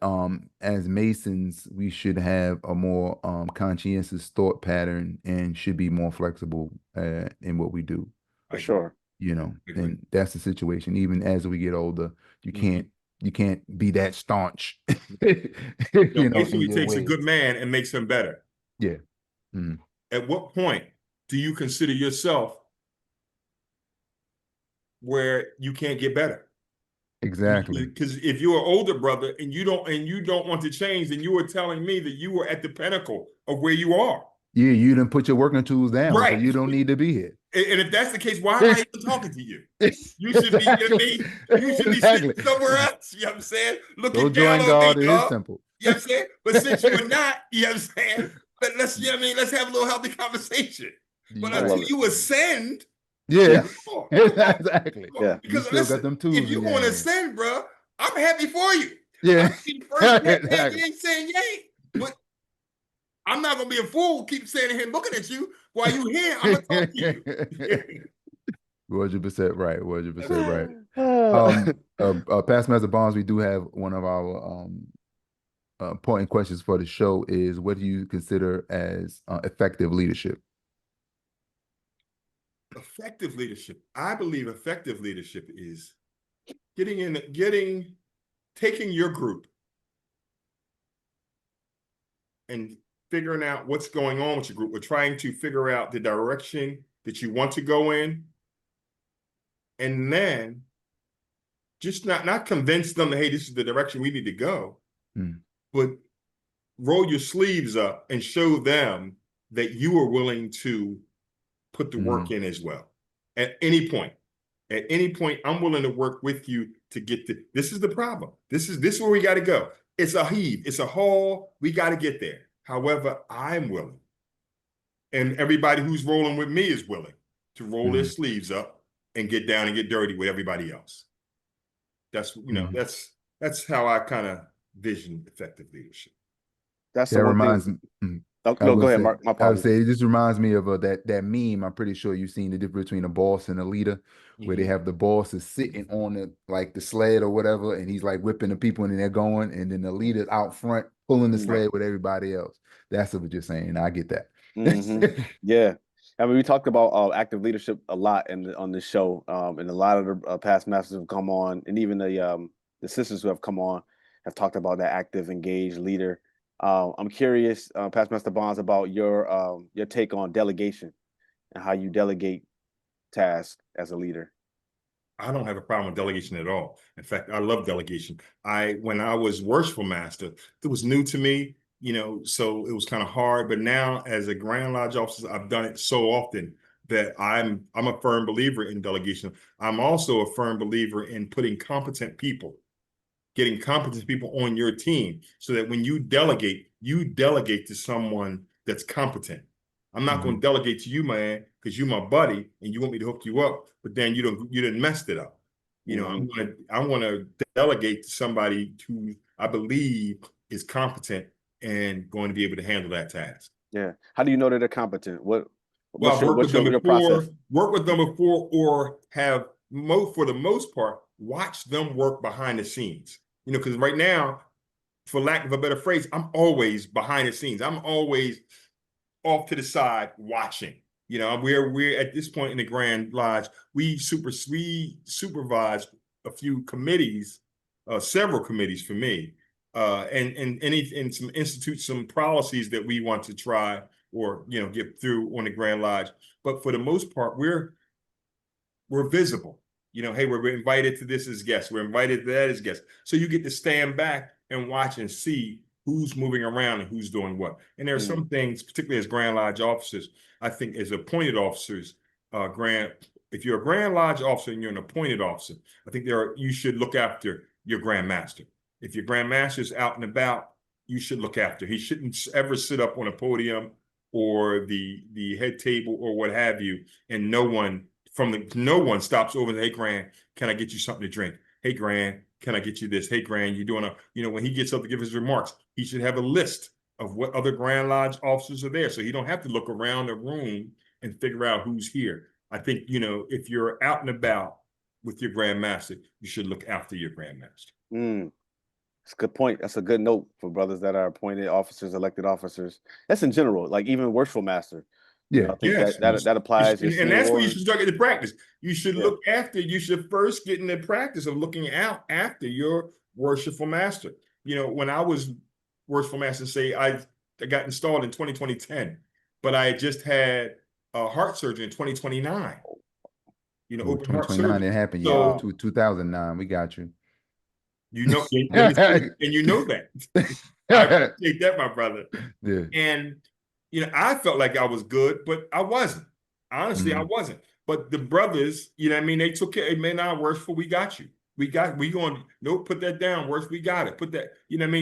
Speaker 1: as Masons, we should have a more conscientious thought pattern and should be more flexible in what we do.
Speaker 2: For sure.
Speaker 1: And that's the situation. Even as we get older, you can't be that staunch.
Speaker 3: Basically takes a good man and makes him better.
Speaker 1: Yeah.
Speaker 3: At what point do you consider yourself where you can't get better?
Speaker 1: Exactly.
Speaker 3: Because if you're an older brother and you don't want to change, then you are telling me that you were at the pinnacle of where you are.
Speaker 1: Yeah, you didn't put your working tools down,
Speaker 3: right?
Speaker 1: So you don't need to be here.
Speaker 3: And if that's the case, why am I even talking to you? You should be sitting somewhere else. You know what I'm saying? Looking down on me, dog.
Speaker 1: Simple.
Speaker 3: You know what I'm saying? But since you were not, you know what I'm saying? Let's have a little healthy conversation. But until you ascend,
Speaker 1: exactly.
Speaker 2: Yeah.
Speaker 3: Because
Speaker 1: you still got them tools.
Speaker 3: If you want to ascend, bro, I'm happy for you.
Speaker 1: Yeah.
Speaker 3: First, you ain't saying yay, but I'm not gonna be a fool. Keep saying here, looking at you while you here. I'm gonna talk to you.
Speaker 1: 100% right. 100% right. Past Master Bonds, we do have one of our important questions for the show is, what do you consider as effective leadership?
Speaker 3: Effective leadership. I believe effective leadership is taking your group and figuring out what's going on with your group. We're trying to figure out the direction that you want to go in, and then just not convince them that, hey, this is the direction we need to go, but roll your sleeves up and show them that you are willing to put the work in as well. At any point, I'm willing to work with you to get to. This is the problem. This is where we got to go. It's a heave. It's a haul. We got to get there. However, I'm willing, and everybody who's rolling with me is willing to roll their sleeves up and get down and get dirty with everybody else. That's that's how I kind of vision effective leadership.
Speaker 2: That's
Speaker 1: that reminds me.
Speaker 2: Oh, no, go ahead, Mark. My
Speaker 1: I would
Speaker 2: apologies.
Speaker 1: say it just reminds me of that meme. I'm pretty sure you've seen the difference between a boss and a leader, where they have the boss is sitting on the sled or whatever, and he's like whipping the people and they're going, and then the leader's out front pulling the sled with everybody else. That's what you're saying. I get that.
Speaker 2: Yeah. I mean, we talked about active leadership a lot on this show, and a lot of the past masters have come on, and even the sisters who have come on have talked about that active, engaged leader. I'm curious, past Master Bonds, about your take on delegation and how you delegate tasks as a leader.
Speaker 3: I don't have a problem with delegation at all. In fact, I love delegation. When I was Worshipful Master, it was new to me, so it was kind of hard. But now, as a Grand Lodge officer, I've done it so often that I'm a firm believer in delegation. I'm also a firm believer in putting getting competent people on your team, so that when you delegate to someone that's competent. I'm not going to delegate to you, man, because you're my buddy and you want me to hook you up, but then you didn't mess it up. I want to delegate to somebody who I believe is competent and going to be able to handle that task.
Speaker 2: Yeah. How do you know that they're competent?
Speaker 3: What's your process? Work with them before, or have for the most part, watch them work behind the scenes. Because right now, for lack of a better phrase, I'm always behind the scenes. I'm always off to the side watching. We're at this point in the Grand Lodge, we supervise a few committees, several committees for me, and some policies that we want to try or get through on the Grand Lodge. But for the most part, we're visible. Hey, we're invited to this as guests. We're invited to that as guests. So you get to stand back and watch and see who's moving around and who's doing what. And there are some things, particularly as Grand Lodge officers, I think as appointed officers, if you're a Grand Lodge officer and you're an appointed officer, I think you should look after your Grand Master. If your Grand Master is out and about, you should look after. He shouldn't ever sit up on a podium or the head table or what have you, and no one stops over and, hey, Grand, can I get you something to drink? Hey, Grand, can I get you this? Hey, Grand, you're doing when he gets up to give his remarks, he should have a list of what other Grand Lodge officers are there, so he don't have to look around the room and figure out who's here. I think, if you're out and about with your Grand Master, you should look after your Grand Master.
Speaker 2: That's a good point. That's a good note for brothers that are appointed officers, elected officers. That's in general, like even Worshipful Master.
Speaker 1: Yeah,
Speaker 2: I think that applies.
Speaker 3: And that's where you should start getting the practice. You should look after. You should first get in the practice of looking out after your Worshipful Master. When I was Worshipful Master, say I got installed in 2010, but I had just had heart surgery in 2029. Open heart surgery.
Speaker 1: It happened.
Speaker 3: So,
Speaker 1: 2009. We got you.
Speaker 3: And you know that. I appreciate that, my brother.
Speaker 1: Yeah.
Speaker 3: And I felt like I was good, but I wasn't. Honestly, I wasn't. But the brothers, they took care. Hey, man, Worshipful, we got you. We going, no, put that down, Worshipful, we got it. Put that,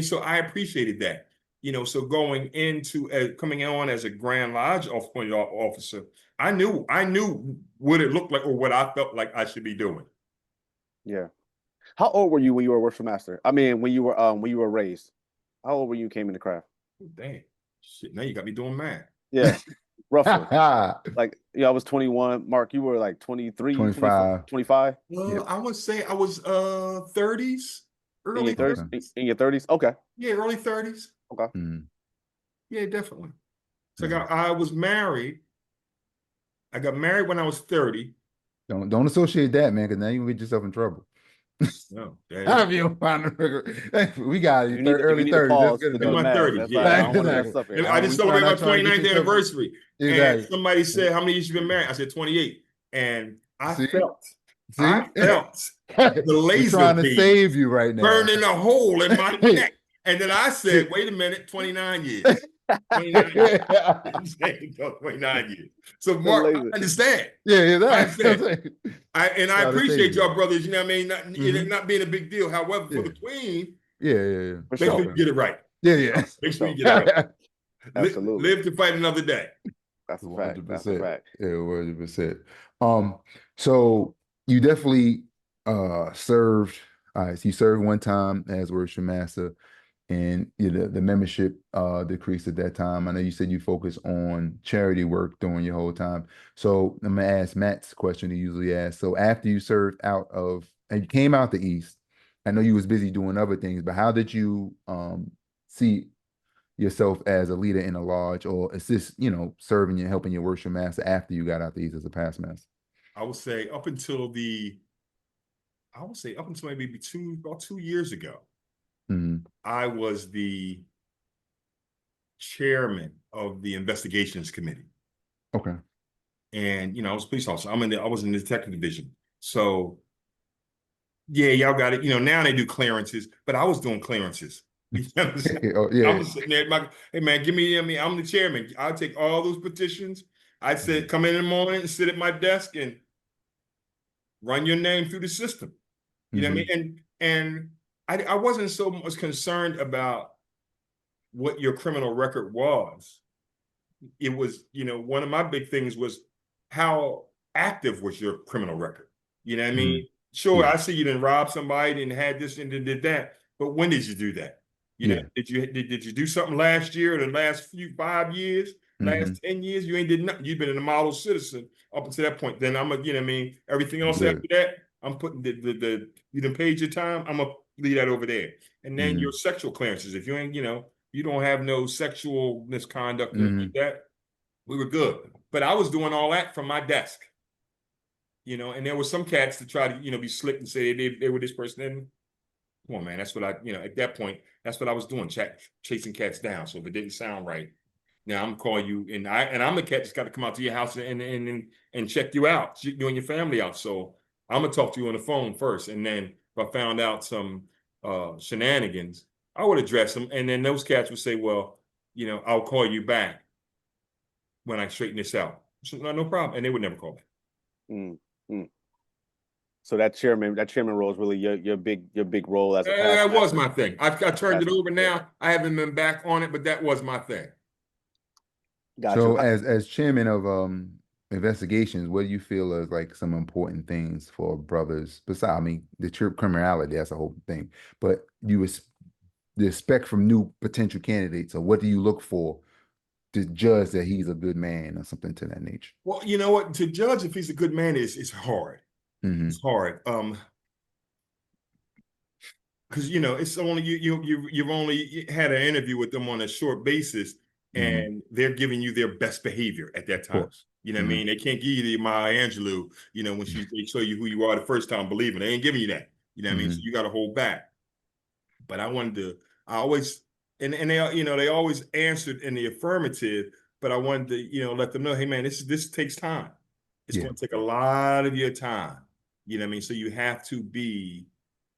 Speaker 3: So I appreciated that. So going into coming on as a Grand Lodge appointed officer, I knew what it looked like or what I felt like I should be doing.
Speaker 2: Yeah. How old were you when you were a Worshipful Master? I mean, when you were raised, how old were you came in the craft?
Speaker 3: Dang. Shit, now you got me doing math.
Speaker 2: Yeah, roughly. Like, I was 21. Mark, you were like 23,
Speaker 1: 25.
Speaker 2: 25?
Speaker 3: Well, I would say I was 30s, early 30s.
Speaker 2: In your 30s? Okay.
Speaker 3: Yeah, early 30s.
Speaker 2: Okay.
Speaker 3: Yeah, definitely. So I was married. I got married when I was 30.
Speaker 1: Don't associate that, man, because now you can get yourself in trouble.
Speaker 3: No,
Speaker 1: we got you early 30s.
Speaker 3: In my 30s, yeah. I just celebrated my 29th anniversary. Exactly. And somebody said, how many years you been married? I said 28. And I felt the laser
Speaker 1: trying to save you right now,
Speaker 3: burning a hole in my neck. And then I said, wait a minute, 29 years. 29 years. I'm saying 29 years. So Mark, I understand.
Speaker 1: Yeah,
Speaker 3: I understand. I appreciate y'all brothers, you know what I mean? Not being a big deal. However, for the Queen, make sure you get it right.
Speaker 1: Yeah.
Speaker 3: Make sure you get it right.
Speaker 2: Absolutely.
Speaker 3: Live to fight another day.
Speaker 2: That's a fact. 100%. That's a fact.
Speaker 1: Yeah, 100%. So you definitely served. All right, so you served one time as worship master, and the membership decreased at that time. I know you said you focused on charity work during your whole time. So I'm gonna ask Matt's question he usually asks. So after you served out of and you came out the East, I know you was busy doing other things, but how did you see yourself as a leader in a lodge or assist, serving and helping your worship master after you got out the East as a past master?
Speaker 3: I would say up until maybe about 2 years ago, I was the chairman of the investigations committee.
Speaker 1: Okay.
Speaker 3: And I was a police officer. I was in the detective division. So yeah, y'all got it. Now they do clearances, but I was doing clearances.
Speaker 1: Oh, yeah.
Speaker 3: I was sitting there, hey man, give me, I'm the chairman. I'll take all those petitions. I said, come in the morning and sit at my desk and run your name through the system. You know what I mean? And I wasn't so much concerned about what your criminal record was. It was, one of my big things was how active was your criminal record? You know what I mean? Sure, I see you didn't rob somebody and had this and did that, but when did you do that? Did you do something last year or the last 5 years, last 10 years? You ain't did nothing. You've been a model citizen up until that point. Then I'm everything else after that, I'm putting you done paid your time, I'm gonna leave that over there. And then your sexual clearances, if you ain't, you don't have no sexual misconduct like that, we were good. But I was doing all that from my desk. And there were some cats to try to, be slick and say they were this person. And come on, man, that's what at that point, that's what I was doing, chasing cats down. So if it didn't sound right, now I'm calling you, and I'm the cat that's got to come out to your house and check you out, you and your family out. So I'm gonna talk to you on the phone first, and then if I found out some shenanigans, I would address them, and then those cats would say, well, I'll call you back when I straighten this out. So, no problem, and they would never call back.
Speaker 2: So that chairman role is really your big role as a past
Speaker 3: that was
Speaker 2: master.
Speaker 3: My thing. I turned it over now. I haven't been back on it, but that was my thing.
Speaker 2: Gotcha.
Speaker 1: So as chairman of investigations, what do you feel is like some important things for brothers besides, the criminality, that's a whole thing, but the expect from new potential candidates, or what do you look for to judge that he's a good man or something to that nature?
Speaker 3: Well, you know what? To judge if he's a good man is hard. It's hard. Because it's only you've only had an interview with them on a short basis, and they're giving you their best behavior at that time. You know what I mean? They can't give you the Maya Angelou, when they show you who you are the first time believing. They ain't giving you that. You know what I mean? So you got to hold back. But I always, and they always answered in the affirmative, but I wanted to, let them know, hey man, this takes time. It's going to take a lot of your time. You know what I mean? So you have to be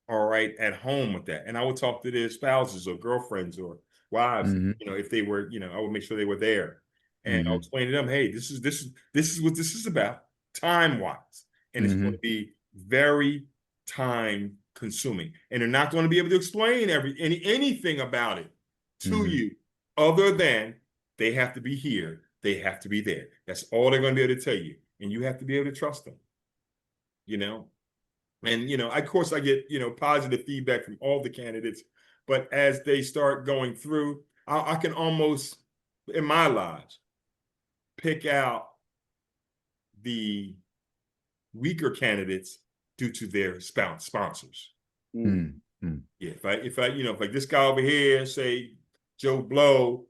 Speaker 3: all right at home with that. And I would talk to their spouses or girlfriends or wives, if they were, I would make sure they were there. And I'll explain to them, hey, this is what this is about, time-wise. And it's going to be very time consuming. And they're not going to be able to explain anything about it to you other than they have to be here, they have to be there. That's all they're going to be able to tell you. And you have to be able to trust them. And, of course, I get, positive feedback from all the candidates. But as they start going through, I can almost, in my lodge, pick out the weaker candidates due to their sponsors. Yeah, if I like this guy over here, say Joe Blow,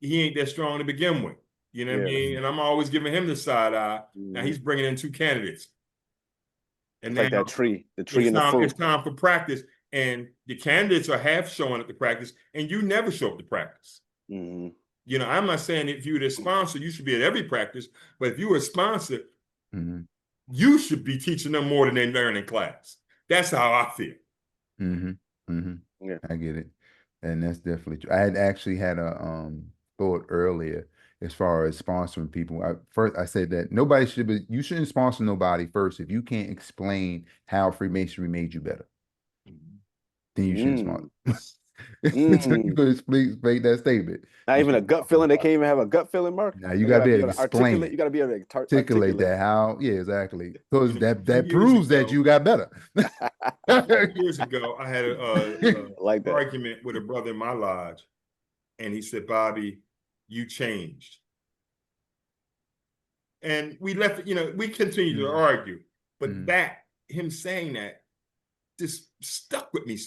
Speaker 3: he ain't that strong to begin with. You know what I mean? And I'm always giving him the side eye. Now he's bringing in 2 candidates. And
Speaker 2: it's like that tree, the tree and the fruit.
Speaker 3: It's time for practice. And the candidates are half showing up to practice, and you never show up to practice. I'm not saying if you're the sponsor, you should be at every practice, but if you're a sponsor, you should be teaching them more than they learn in class. That's how I feel.
Speaker 1: Yeah. I get it. And that's definitely true. I had actually had a thought earlier as far as sponsoring people. First, I said that nobody should be, you shouldn't sponsor nobody first if you can't explain how Freemasonry made you better. Then you shouldn't sponsor. Until you
Speaker 2: Mm.
Speaker 1: could explain that statement.
Speaker 2: Not
Speaker 1: You
Speaker 2: even a
Speaker 1: shouldn't
Speaker 2: gut
Speaker 1: sponsor
Speaker 2: feeling. They
Speaker 1: nobody.
Speaker 2: can't even have a gut feeling, Mark.
Speaker 1: Now you
Speaker 2: They
Speaker 1: got to
Speaker 2: gotta
Speaker 1: be
Speaker 2: be
Speaker 1: able
Speaker 2: able
Speaker 1: to
Speaker 2: to articulate.
Speaker 1: explain,
Speaker 2: You gotta be able to
Speaker 1: articulate
Speaker 2: articulate.
Speaker 1: that how, yeah, exactly. Because
Speaker 3: Few
Speaker 1: that
Speaker 3: years
Speaker 1: proves that
Speaker 3: ago,
Speaker 1: you got better.
Speaker 3: years ago, I had
Speaker 2: I like that.
Speaker 3: argument with a brother in my lodge, and he said, "Bobby, you changed." And we left it, we continued to argue, but him saying that just stuck with me.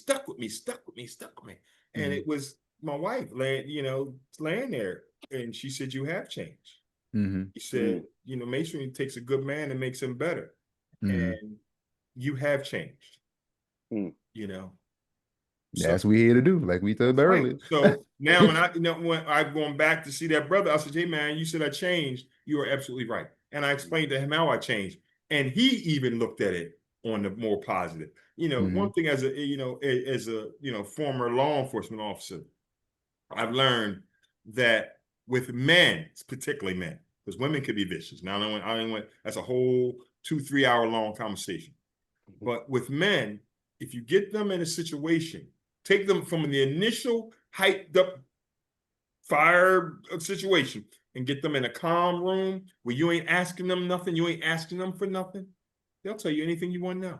Speaker 3: And it was my wife laying there, and she said, "You have changed." He said, masonry takes a good man and makes him better. And you have changed, So
Speaker 1: That's what we here to do, like we said earlier.
Speaker 3: So now when I'm going back to see that brother, I said, "Hey man, you said I changed. You are absolutely right." And I explained to him how I changed. And he even looked at it on the more positive. One thing as a former law enforcement officer, I've learned that with men, particularly men, because women could be vicious. Now I don't want that's a whole 2-3 hour long conversation. But with men, if you get them in a situation, take them from the initial hyped up fire situation and get them in a calm room where you ain't asking them nothing, you ain't asking them for nothing, they'll tell you anything you want to know.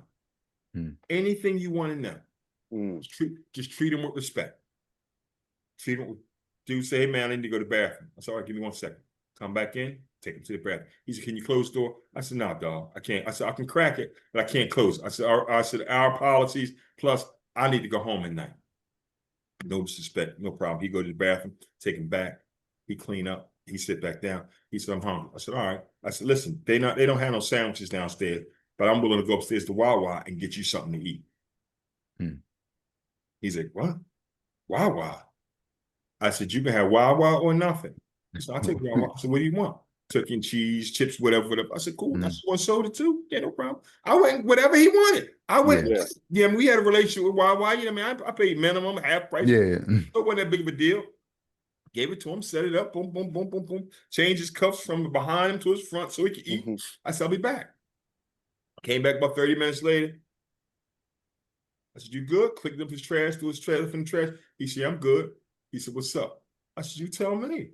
Speaker 3: Anything you want to know. Just treat them with respect. Treat them with, dude say, "Hey man, I need to go to the bathroom." I said, "All right, give me 1 second." Come back in, take him to the bathroom. He said, "Can you close the door?" I said, "Nah, dog, I can't." I said, "I can crack it, but I can't close it." I said, "Our policies, plus I need to go home at night." No disrespect, no problem. He go to the bathroom, take him back. He clean up. He sit back down. He said, "I'm hungry." I said, "All right." I said, "Listen, they don't have no sandwiches downstairs, but I'm willing to go upstairs to Wawa and get you something to eat." He's like, "What? Wawa?" I said, "You can have Wawa or nothing." He said, "I'll take Wawa." I said, "What do you want?" Turkey and cheese, chips, whatever. I said, "Cool." I said, "Want soda too?" Yeah, no problem. I went whatever he wanted. I went. Yeah, we had a relationship with Wawa. You know what I mean? I paid minimum, half price.
Speaker 1: Yeah.
Speaker 3: So it wasn't that big of a deal. Gave it to him, set it up, boom, boom, boom, boom, boom. Changed his cuffs from behind him to his front so he could eat. I said, "I'll be back." Came back about 30 minutes later. I said, "You good?" Clicked up his trash, threw his trash in the trash. He said, "I'm good." He said, "What's up?" I said, "You tell me."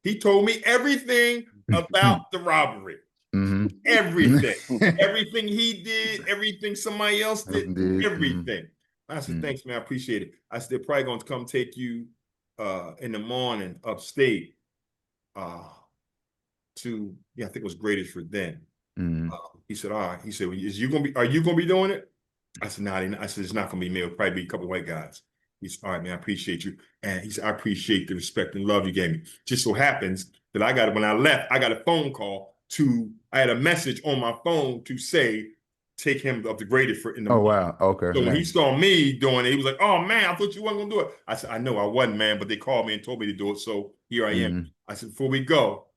Speaker 3: He told me everything about the robbery. Everything. Everything he did, everything somebody else did, everything. I said, "Thanks, man. I appreciate it." I said, "They're probably going to come take you in the morning upstate to, I think it was Greatest then." He said, "All right." He said, "Are you going to be doing it?" I said, "Nah." I said, "It's not going to be me. It'll probably be a couple of white guys." He said, "All right, man, I appreciate you." And he said, "I appreciate the respect and love you gave me." Just so happens that when I left, I got a phone call I had a message on my phone to say, take him up to Greatest in the morning.
Speaker 1: Wow. Okay.
Speaker 3: So when he saw me doing it, he was like, "Oh man, I thought you weren't going to do it." I said, "I know I wasn't, man, but they called me and told me to do it. So here I am." I said, "Before we go,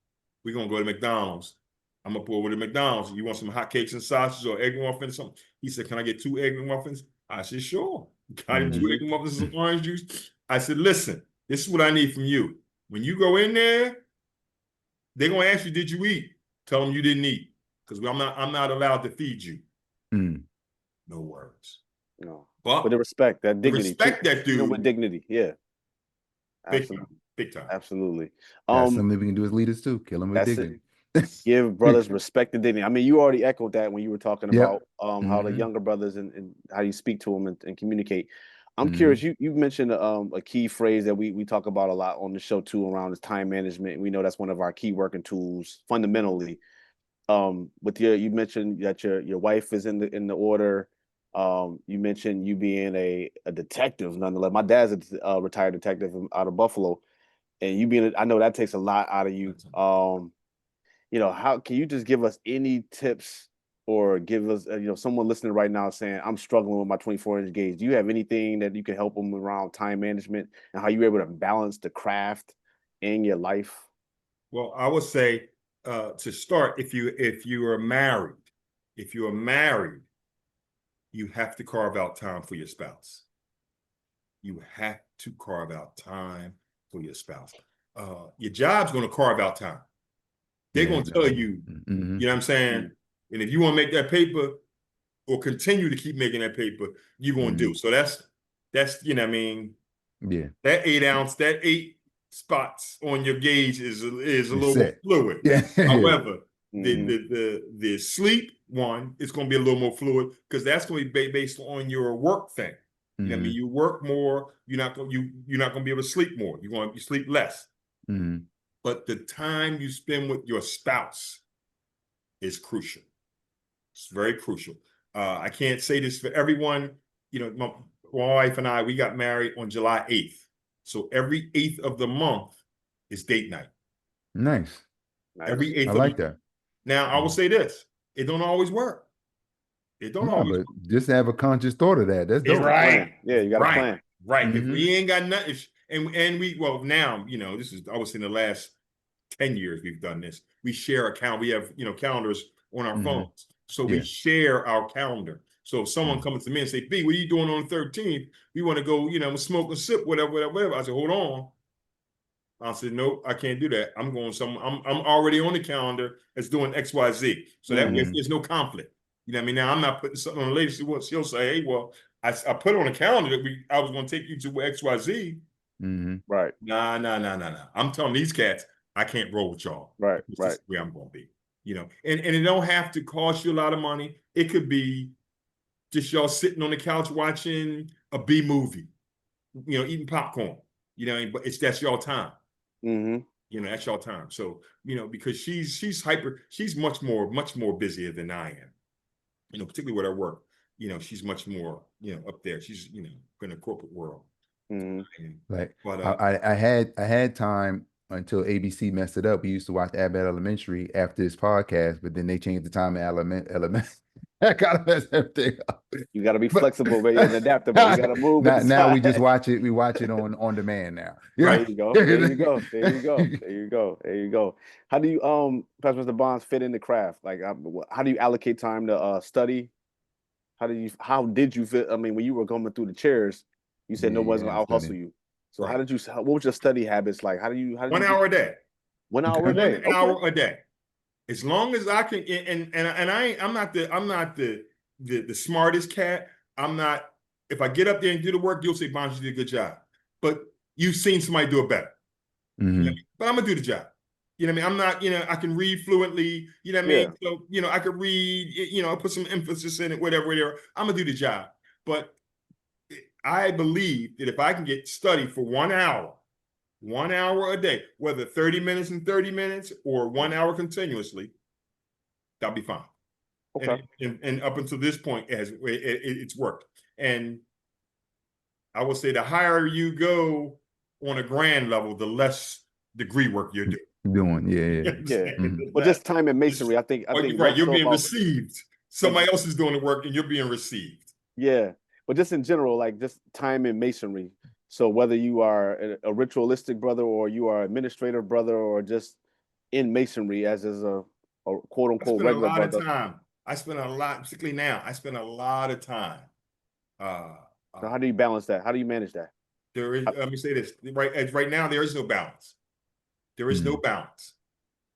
Speaker 3: we're going to go to McDonald's. I'm going to pull over to McDonald's. You want some hotcakes and sausages or egg muffins or something?" He said, "Can I get 2 egg muffins?" I said, "Sure." Got him 2 egg muffins and some orange juice. I said, "Listen, this is what I need from you. When you go in there, they're going to ask you, 'Did you eat?' Tell them you didn't eat, because I'm not allowed to feed you." No words.
Speaker 2: No.
Speaker 3: But
Speaker 2: the respect, that dignity.
Speaker 3: Respect that dude.
Speaker 2: With dignity. Yeah.
Speaker 3: Absolutely. Big time.
Speaker 2: Absolutely.
Speaker 1: That's something we can do as leaders too. Kill them with dignity.
Speaker 2: Give brothers respect and dignity. I mean, you already echoed that when you were talking about how the younger brothers and how you speak to them and communicate. I'm curious. You mentioned a key phrase that we talk about a lot on the show too, around is time management. We know that's one of our key working tools fundamentally. You mentioned that your wife is in the order. You mentioned you being a detective nonetheless. My dad's a retired detective out of Buffalo, and you being I know that takes a lot out of you. How can you just give us any tips or give us, someone listening right now saying, "I'm struggling with my 24-inch gauge." Do you have anything that you can help them around time management and how you're able to balance the craft in your life?
Speaker 3: Well, I would say to start, if you are married, you have to carve out time for your spouse. you have to carve out time for your spouse. Your job's going to carve out time. They're going to tell you, you know what I'm saying? And if you want to make that paper or continue to keep making that paper, you're going to do. So that's, you know what I mean?
Speaker 1: Yeah.
Speaker 3: That 8 ounce, that 8 spots on your gauge is a little more fluid.
Speaker 1: Yeah.
Speaker 3: However, the sleep one is going to be a little more fluid because that's going to be based on your work thing. You know what I mean? You work more, you're not going to be able to sleep more. You're going to sleep less. But the time you spend with your spouse is crucial. It's very crucial. I can't say this for everyone. You know, my wife and I, we got married on July 8th. So every 8th of the month is date night.
Speaker 1: Nice.
Speaker 3: Every 8th
Speaker 1: I
Speaker 3: of
Speaker 1: like
Speaker 3: the month.
Speaker 1: that.
Speaker 3: Now, I will say this. It don't always work. It don't always work.
Speaker 1: Just have a conscious thought of that. That's dope.
Speaker 2: Right. Yeah, you got to plan.
Speaker 3: Right. If we ain't got nothing, and we, well, now, you know, this is, I was in the last 10 years we've done this. We share a calendar. We have, you know, calendars on our phones. So we share our calendar. So if someone comes to me and say, B, what are you doing on the 13th? We want to go, you know, smoke and sip, whatever. I said, hold on. I said, nope, I can't do that. I'm going I'm already on the calendar that's doing XYZ. So that way there's no conflict. You know what I mean? Now I'm not putting something on the lady. She'll say, hey, well, I put on the calendar that I was going to take you to XYZ.
Speaker 2: Right.
Speaker 3: Nah. I'm telling these cats, I can't roll with y'all.
Speaker 2: Right.
Speaker 3: This is where I'm going to be. You know, and it don't have to cost you a lot of money. It could be just y'all sitting on the couch watching a B movie, you know, eating popcorn, you know, but that's y'all time. You know, that's y'all time. So, you know, because she's much more busier than I am, you know, particularly with her work. You know, she's much more, you know, up there. She's, you know, in the corporate world.
Speaker 1: Like, but I had time until ABC messed it up. We used to watch Abbott Elementary after this podcast, but then they changed the time to element. I gotta mess everything up.
Speaker 2: You gotta be flexible, but and adaptable. You gotta move.
Speaker 1: Now we just watch it. We watch it on demand now.
Speaker 2: Right. There you go. There you go. There you go. There you go. There you go. How do you Pastor Mr. Bonds fit in the craft? Like, how do you allocate time to study? How did you fit? I mean, when you were going through the chairs, you said nobody's gonna out hustle you. So how did you? What was your study habits like? How do you?
Speaker 3: 1 hour a day.
Speaker 2: 1 hour a day.
Speaker 3: 1 hour a day. As long as I can, I'm not the smartest cat. I'm not. If I get up there and do the work, you'll say, Bonds, you did a good job. But you've seen somebody do it better. You know what I mean? But I'm gonna do the job. You know what I mean? I'm not, you know, I can read fluently, you know what I mean? So, you know, I could read, you know, put some emphasis in it, whatever. I'm gonna do the job. But I believe that if I can get study for 1 hour, 1 hour a day, whether 30 minutes and 30 minutes or 1 hour continuously, that'll be fine.
Speaker 2: Okay.
Speaker 3: And up until this point, it's worked. And I would say the higher you go on a grand level, the less degree work you're doing.
Speaker 2: Yeah. But just time and masonry, I think
Speaker 3: right. You're being received. Somebody else is doing the work and you're being received.
Speaker 2: Yeah. But just in general, like just time and masonry. So whether you are a ritualistic brother or you are administrative brother or just in masonry as a quote unquote regular brother.
Speaker 3: I spend a lot of time. I spend a lot, particularly now, I spend a lot of time.
Speaker 2: So how do you balance that? How do you manage that?
Speaker 3: There is, let me say this, right now, there is no balance. There is no balance.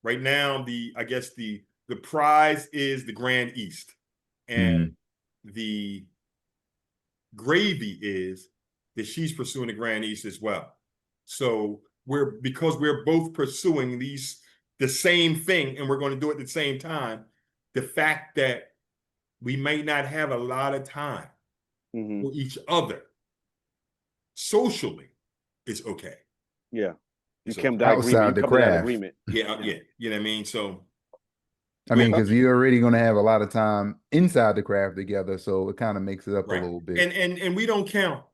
Speaker 3: Right now, I guess the prize is the Grand East. And the gravy is that she's pursuing the Grand East as well. So because we're both pursuing the same thing and we're going to do it at the same time, the fact that we may not have a lot of time for each other socially is okay.
Speaker 2: Yeah. You
Speaker 1: so
Speaker 2: came to outside the craft. Agreement.
Speaker 3: Yeah. You know what I mean? So
Speaker 1: I mean, because you're already going to have a lot of time inside the craft together, so it kind of makes it up a little bit.
Speaker 3: And we don't count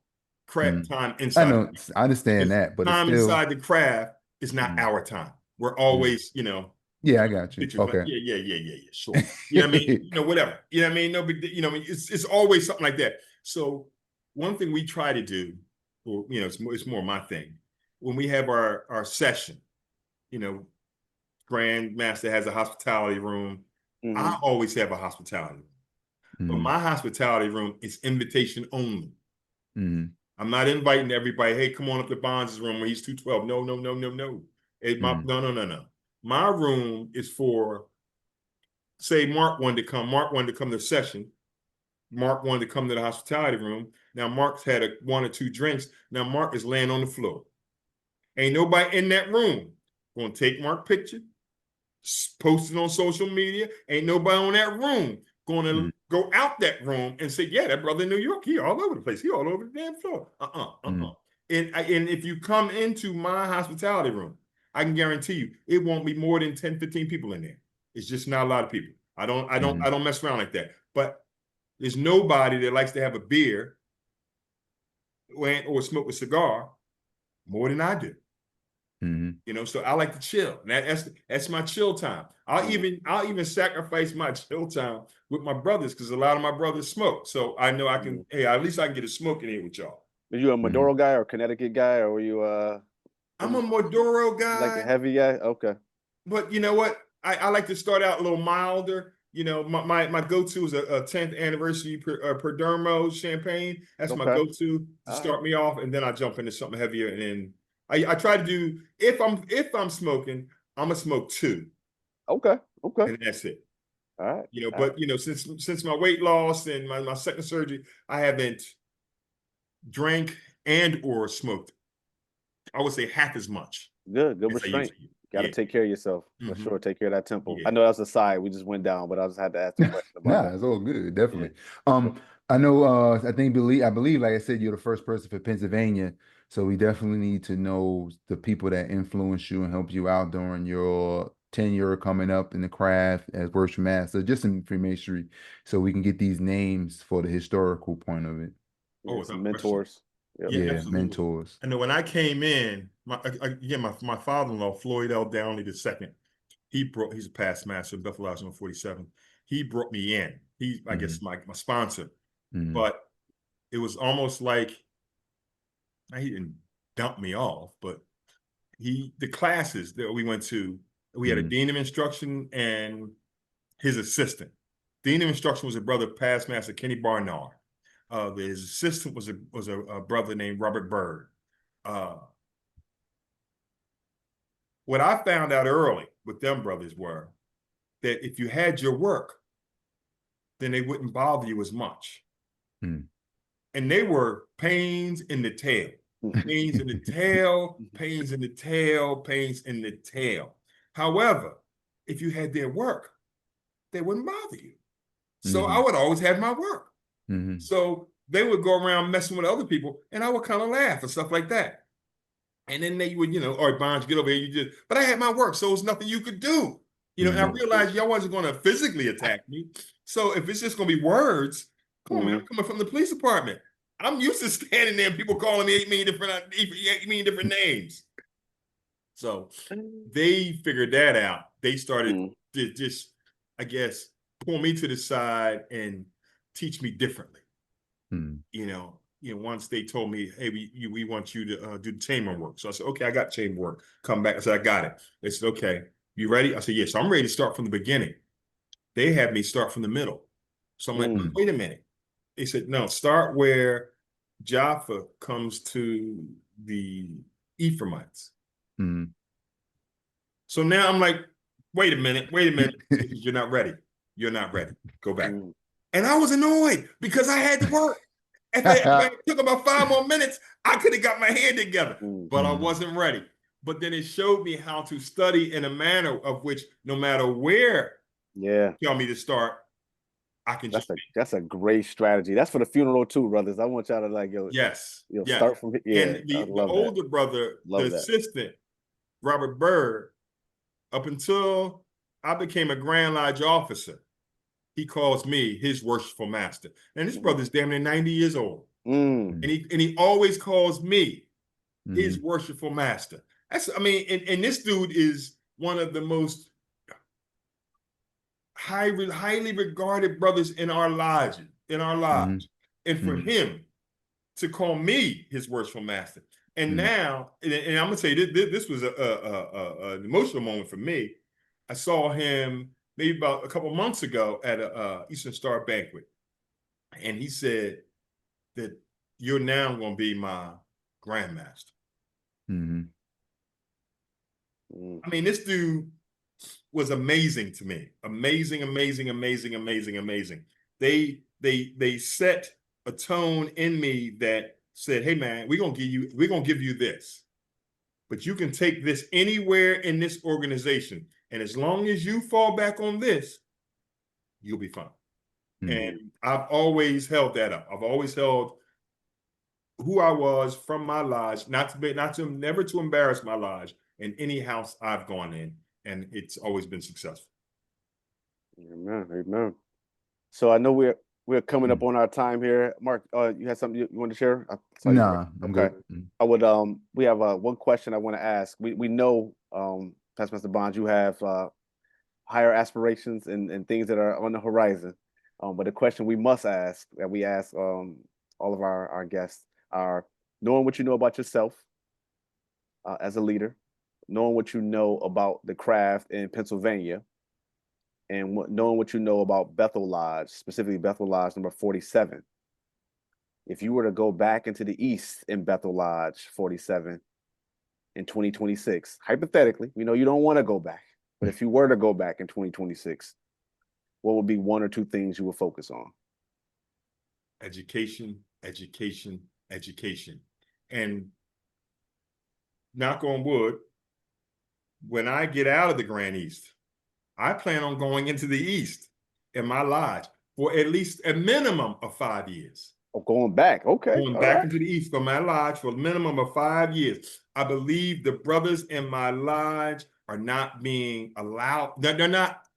Speaker 3: craft time inside.
Speaker 1: I know, I understand that, but
Speaker 3: time
Speaker 1: it's still
Speaker 3: inside the craft is not our time. We're always, you know.
Speaker 1: Yeah, I got you. Okay.
Speaker 3: Yeah. Sure. You know what I mean? You know, whatever. You know what I mean? No big deal. You know, it's always something like that. So one thing we try to do, or you know, it's more my thing. When we have our session, you know, Grand Master has a hospitality room. I always have a hospitality room. But my hospitality room is invitation only. I'm not inviting everybody. Hey, come on up to Bonds' room when he's 212. No, no, no, no, no. No. My room is for, say, Mark wanted to come. Mark wanted to come to the session. Mark wanted to come to the hospitality room. Now Mark's had one or two drinks. Now Mark is laying on the floor. Ain't nobody in that room gonna take Mark's picture, post it on social media. Ain't nobody on that room gonna go out that room and say, yeah, that brother in New York, he all over the place. He all over the damn floor. And if you come into my hospitality room, I can guarantee you it won't be more than 10, 15 people in there. It's just not a lot of people. I don't mess around like that. But there's nobody that likes to have a beer or smoke a cigar more than I do. You know, so I like to chill. That's my chill time. I'll even sacrifice my chill time with my brothers because a lot of my brothers smoke. So I know I can. Hey, at least I can get a smoke in here with y'all.
Speaker 2: Are you a Maduro guy or Connecticut guy, or were you?
Speaker 3: I'm a Maduro guy.
Speaker 2: Like a heavy guy. Okay.
Speaker 3: But you know what? I like to start out a little milder. You know, my go-to is a 10th anniversary Perdomo champagne. That's my go-to to start me off, and then I jump into something heavier. And then I try to do, if I'm smoking, I'm gonna smoke 2.
Speaker 2: Okay.
Speaker 3: And that's it.
Speaker 2: All right.
Speaker 3: You know, but you know, since my weight loss and my second surgery, I haven't drank and or smoked, I would say, half as much.
Speaker 2: Good restraint. Got to take care of yourself for sure. Take care of that temple. I know that's a side we just went down, but I just had to ask the question about that.
Speaker 1: It's all good, definitely. I know. I believe, like I said, you're the first person for Pennsylvania, so we definitely need to know the people that influence you and help you out during your tenure coming up in the craft as worship master. Just some information so we can get these names for the historical point of it.
Speaker 2: Some mentors.
Speaker 1: Yeah, mentors.
Speaker 3: I know when I came in, my father-in-law, Floyd L. Downey II, he's a past master of Bethel Lodge No. 47. He brought me in. He, I guess, my sponsor. But it was almost like, he didn't dump me off, but the classes that we went to, we had a dean of instruction and his assistant. Dean of instruction was a brother, past master Kenny Barnard. His assistant was a brother named Robert Bird. What I found out early with them brothers were that if you had your work, then they wouldn't bother you as much. And they were pains in the tail. Pains in the tail, pains in the tail, pains in the tail. However, if you had their work, they wouldn't bother you. So I would always have my work. So they would go around messing with other people, and I would kind of laugh and stuff like that. And then they would, all right, Bonds, get over here. But I had my work, so there's nothing you could do. And I realized y'all wasn't going to physically attack me. So if it's just going to be words, come on, man, I'm coming from the police department. I'm used to standing there and people calling me 8 million different names. So they figured that out. They started to just, I guess, pull me to the side and teach me differently. Once they told me, hey, we want you to do the chamber work. So I said, okay, I got chamber work. Come back. I said, I got it. They said, okay, you ready? I said, yes. So I'm ready to start from the beginning. They had me start from the middle. So I'm like, wait a minute. They said, no, start where Jaffa comes to the Ephraimites. So now I'm like, wait a minute. You're not ready. You're not ready. Go back. And I was annoyed because I had to work. If it took about 5 more minutes, I could have got my head together, but I wasn't ready. But then it showed me how to study in a manner of which no matter where you tell me to start, I can
Speaker 2: that's a great strategy. That's for the funeral too, brothers. I want y'all to start from here.
Speaker 3: And the older brother, assistant, Robert Bird, up until I became a Grand Lodge officer, he calls me his worshipful master. And this brother's damn near 90 years old. And he always calls me his worshipful master. And this dude is one of the most highly regarded brothers in our lodge. And for him to call me his worshipful master. And now, and I'm gonna say this was an emotional moment for me. I saw him maybe about a couple of months ago at a Eastern Star banquet. And he said that, you're now going to be my grandmaster.
Speaker 1: Mm-hmm.
Speaker 3: I mean, this dude was amazing to me. Amazing, amazing, amazing, amazing, amazing. They set a tone in me that said, hey man, we're gonna give you this. But you can take this anywhere in this organization. And as long as you fall back on this, you'll be fine. And I've always held that up. I've always held who I was from my lodge, never to embarrass my lodge in any house I've gone in. And it's always been successful.
Speaker 2: Amen. Amen. So I know we're coming up on our time here. Mark, you had something you want to share?
Speaker 1: Nah, I'm good.
Speaker 2: I would we have one question I want to ask. We know Pastor Mr. Bonds, you have higher aspirations and things that are on the horizon. But the question we must ask, that we ask all of our guests, are knowing what you know about yourself as a leader, knowing what you know about the craft in Pennsylvania, and knowing what you know about Bethel Lodge, specifically Bethel Lodge number 47. If you were to go back into the East in Bethel Lodge 47 in 2026, hypothetically, we know you don't want to go back, but if you were to go back in 2026, what would be one or two things you would focus on?
Speaker 3: Education, education, education. And knock on wood, when I get out of the Grand East, I plan on going into the East in my lodge for at least a minimum of 5 years.
Speaker 2: Oh, going back. Okay.
Speaker 3: Going back into the East for my lodge for a minimum of 5 years. I believe the brothers in my lodge are not being allowed, they're not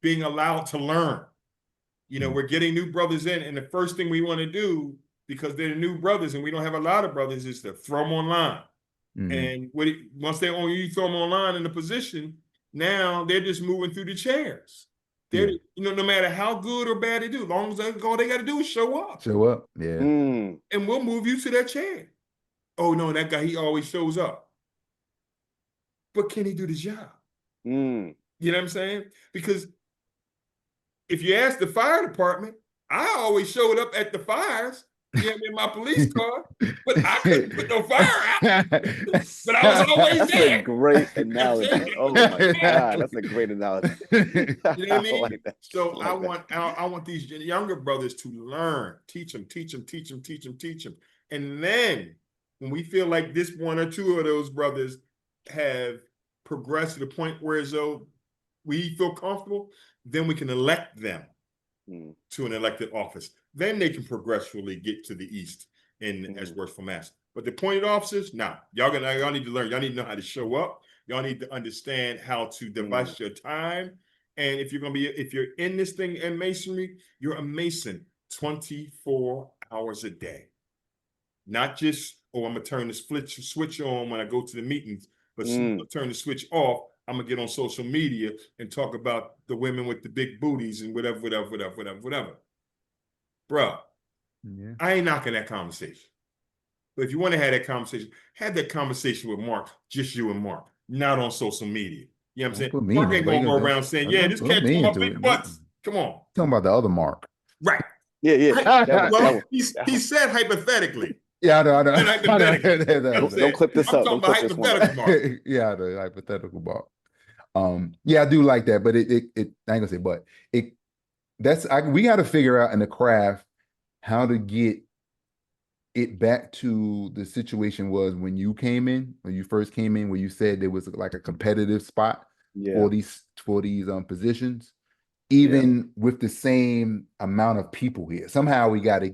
Speaker 3: being allowed to learn. You know, we're getting new brothers in, and the first thing we want to do, because they're new brothers and we don't have a lot of brothers, is to throw them online. And once you throw them online in the position, now they're just moving through the chairs. They're, you know, no matter how good or bad they do, as long as all they got to do is show up.
Speaker 1: Show up, yeah.
Speaker 3: And we'll move you to that chair. Oh no, that guy, he always shows up. But can he do the job? You know what I'm saying? Because if you ask the fire department, I always showed up at the fires. Yeah, in my police car, but I couldn't put no fire out. But I was always
Speaker 2: that's
Speaker 3: there.
Speaker 2: A great analogy. Oh my God, that's a great analogy.
Speaker 3: You know what I mean?
Speaker 2: Like
Speaker 3: so I want these younger brothers to learn, teach them. And then when we feel like this one or two of those brothers have progressed to the point where as though we feel comfortable, then we can elect them to an elected office. Then they can progressively get to the East as Worshipful Master. But the appointed officers, y'all need to learn. Y'all need to know how to show up. Y'all need to understand how to devise your time. And if you're in this thing in masonry, you're a mason 24 hours a day. Not just, I'm gonna turn the switch on when I go to the meetings, but turn the switch off. I'm gonna get on social media and talk about the women with the big booties and whatever. Bruh, I ain't knocking that conversation. But if you want to have that conversation with Mark, just you and Mark, not on social media. You know what I'm saying? Mark ain't gonna go around saying, this cat talking about big butts. Come on.
Speaker 1: Talking about the other Mark.
Speaker 3: Right.
Speaker 2: Yeah.
Speaker 3: Well, he said hypothetically.
Speaker 1: Yeah, I know.
Speaker 2: Don't clip this up. Don't clip this one.
Speaker 1: Mark. Yeah, the hypothetical Mark. Yeah, I do like that, but it I ain't gonna say, but we got to figure out in the craft how to get it back to the situation was when you first came in, where you said there was like a competitive spot for these positions, even with the same amount of people here. Somehow we got to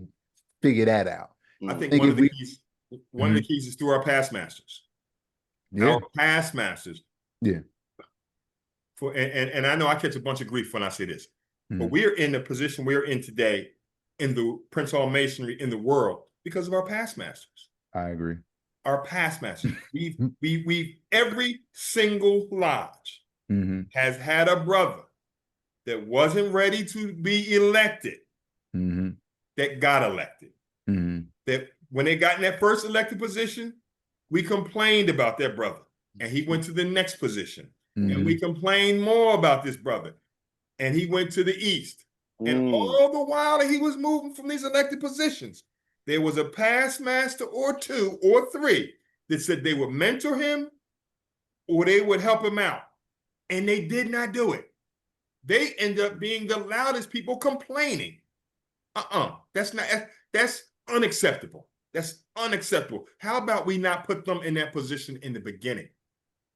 Speaker 1: figure that out.
Speaker 3: I think one of the keys is through our past masters. Our past masters.
Speaker 1: Yeah.
Speaker 3: And I know I catch a bunch of grief when I say this, but we're in the position we're in today in the Prince Hall Masonry in the world because of our past masters.
Speaker 1: I agree.
Speaker 3: Our past masters. We've every single lodge has had a brother that wasn't ready to be elected that got elected. That when they got in that first elected position, we complained about that brother, and he went to the next position. And we complained more about this brother, and he went to the East. And all the while that he was moving from these elected positions, there was a past master or two or three that said they would mentor him or they would help him out. And they did not do it. They end up being the loudest people complaining. That's unacceptable. That's unacceptable. How about we not put them in that position in the beginning?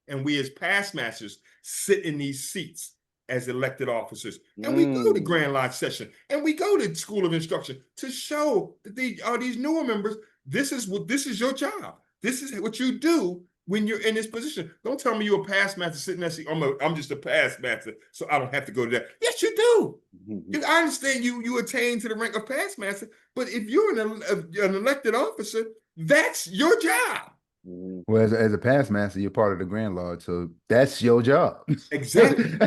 Speaker 3: And we as past masters sit in these seats as elected officers. And we go to Grand Lodge session and we go to School of Instruction to show that these newer members, this is your job. This is what you do when you're in this position. Don't tell me you're a past master sitting there saying, I'm just a past master, so I don't have to go to that. Yes, you do. I understand you attain to the rank of past master, but if you're an elected officer, that's your job.
Speaker 1: Well, as a past master, you're part of the Grand Lodge, so that's your job.
Speaker 3: Exactly.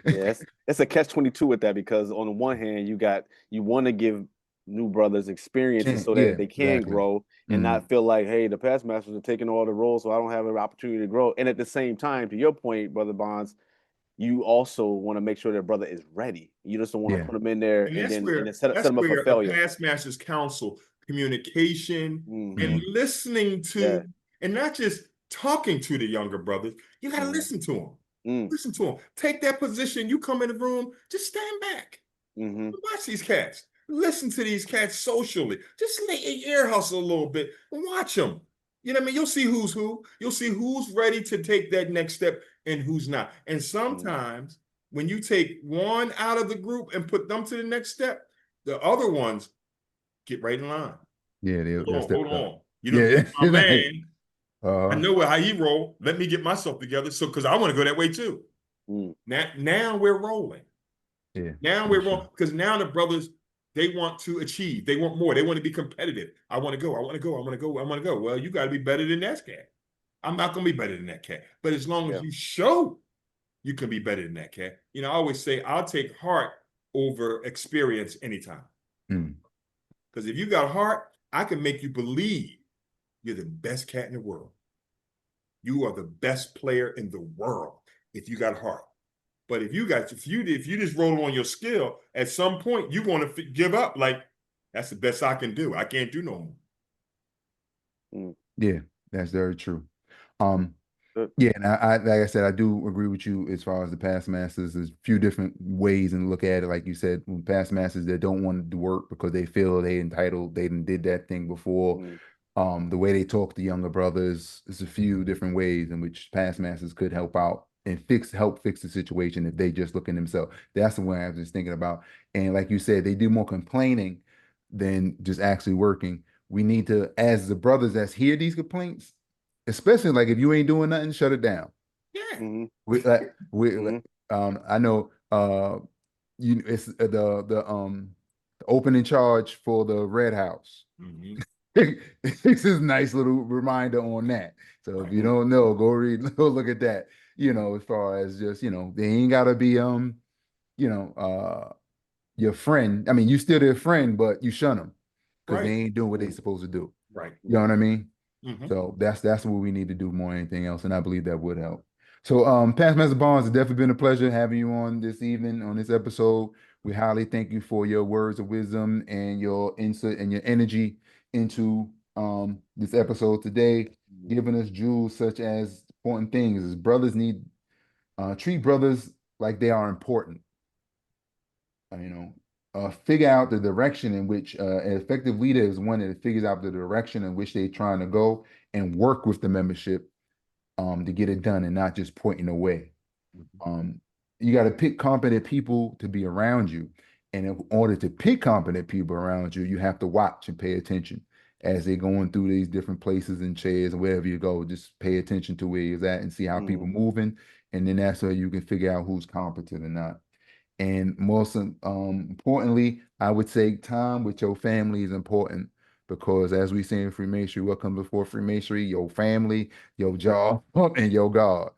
Speaker 2: Yes, it's a catch-22 with that, because on the one hand, you want to give new brothers experiences so that they can grow and not feel like, hey, the past masters are taking all the roles, so I don't have an opportunity to grow. And at the same time, to your point, Brother Bonds, you also want to make sure that brother is ready. You just don't want to put him in there and then set him up for failure.
Speaker 3: The past masters counsel, communication, and listening to, and not just talking to the younger brothers. You got to listen to them. Listen to them. Take that position. You come in the room, just stand back. Watch these cats. Listen to these cats socially. Just let your ear hustle a little bit and watch them. You know what I mean? You'll see who's who. You'll see who's ready to take that next step and who's not. And sometimes when you take one out of the group and put them to the next step, the other ones get right in line.
Speaker 1: Yeah,
Speaker 3: hold on. You know, my man. I know how he roll. Let me get myself together. So, because I want to go that way too. Now we're rolling.
Speaker 1: Yeah.
Speaker 3: Now we're rolling, because now the brothers, they want to achieve. They want more. They want to be competitive. I want to go. I want to go. I want to go. I want to go. Well, you got to be better than that cat. I'm not going to be better than that cat. But as long as you show you can be better than that cat, you know, I always say I'll take heart over experience anytime. Because if you got heart, I can make you believe you're the best cat in the world. You are the best player in the world if you got heart. But if you just roll on your skill, at some point you want to give up. Like, that's the best I can do. I can't do no
Speaker 1: more. Yeah, that's very true. Yeah, and I like I said, I do agree with you as far as the past masters. There's a few different ways and look at it. Like you said, past masters that don't want to work because they feel they entitled, they did that thing before. The way they talk to younger brothers, there's a few different ways in which past masters could help out and help fix the situation if they just look in themselves. That's the one I was just thinking about. And like you said, they do more complaining than just actually working. We need to, as the brothers that hear these complaints, especially like if you ain't doing nothing, shut it down.
Speaker 3: Yeah.
Speaker 1: I know it's the opening charge for the Red House. This is a nice little reminder on that. So if you don't know, go look at that. You know, as far as just, you know, they ain't gotta be your friend. I mean, you still their friend, but you shun them because they ain't doing what they supposed to do.
Speaker 3: Right.
Speaker 1: You know what I mean? So that's what we need to do more than anything else, and I believe that would help. So, Past Master Bonds, it's definitely been a pleasure having you on this evening on this episode. We highly thank you for your words of wisdom and your insight and your energy into this episode today, giving us jewels such as important things. As brothers need treat brothers like they are important. Figure out the direction in which an effective leader is one that figures out the direction in which they're trying to go and work with the membership to get it done and not just pointing away. You got to pick competent people to be around you. And in order to pick competent people around you, you have to watch and pay attention as they're going through these different places and chairs and wherever you go. Just pay attention to where you're at and see how people moving. And then that's how you can figure out who's competent or not. And most importantly, I would say time with your family is important because as we say in Freemasonry, what comes before Freemasonry? Your family, your job, and your God.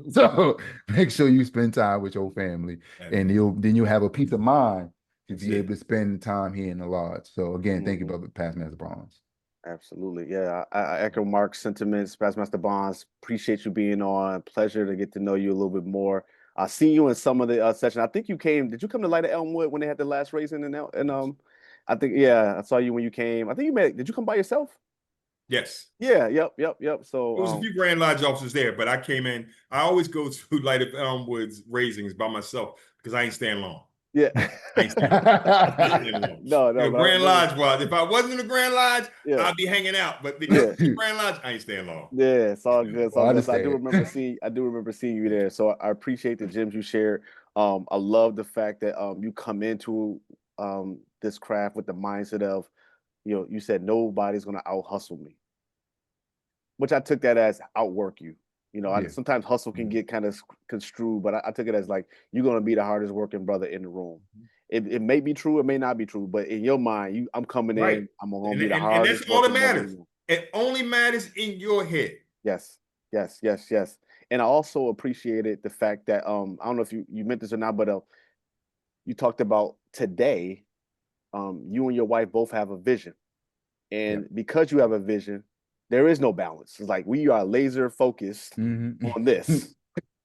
Speaker 1: So make sure you spend time with your family, and you'll have a peace of mind to be able to spend time here in the lodge. So again, thank you, Brother Past Master Bonds.
Speaker 2: Absolutely. Yeah, I echo Mark's sentiments. Past Master Bonds, appreciate you being on. Pleasure to get to know you a little bit more. I see you in some of the session. I think you came. Did you come to Light of Elmwood when they had the last raising? I think, yeah, I saw you when you came. I think did you come by yourself?
Speaker 3: Yes.
Speaker 2: Yeah, yep. So
Speaker 3: There was a few Grand Lodge officers there, but I came in. I always go to Light of Elmwood's raisings by myself because I ain't staying long.
Speaker 2: Yeah.
Speaker 3: I ain't staying long.
Speaker 2: No,
Speaker 3: Grand Lodge was. If I wasn't in the Grand Lodge,
Speaker 2: yeah.
Speaker 3: I'd be hanging out. But because it's the Grand Lodge, I ain't staying long.
Speaker 2: Yeah, it's all good. It's
Speaker 1: Well,
Speaker 2: all
Speaker 1: I
Speaker 2: good. So I do
Speaker 1: understand.
Speaker 2: remember seeing you there. So I appreciate the gems you shared. I love the fact that you come into this craft with the mindset of, you said nobody's gonna out hustle me, which I took that as outwork you.
Speaker 1: Yeah.
Speaker 2: Sometimes hustle can get kind of construed, but I took it as like you're gonna be the hardest working brother in the room. It may be true, it may not be true, but in your mind, I'm coming
Speaker 3: Right.
Speaker 2: in, I'm gonna be the
Speaker 3: And that's
Speaker 2: hardest
Speaker 3: all that
Speaker 2: working brother in the
Speaker 3: matters.
Speaker 2: room.
Speaker 3: It only matters in your head.
Speaker 2: Yes. And I also appreciated the fact that I don't know if you meant this or not, but you talked about today, you and your wife both have a vision. And because you have a vision, there is no balance. It's like we are laser focused on this.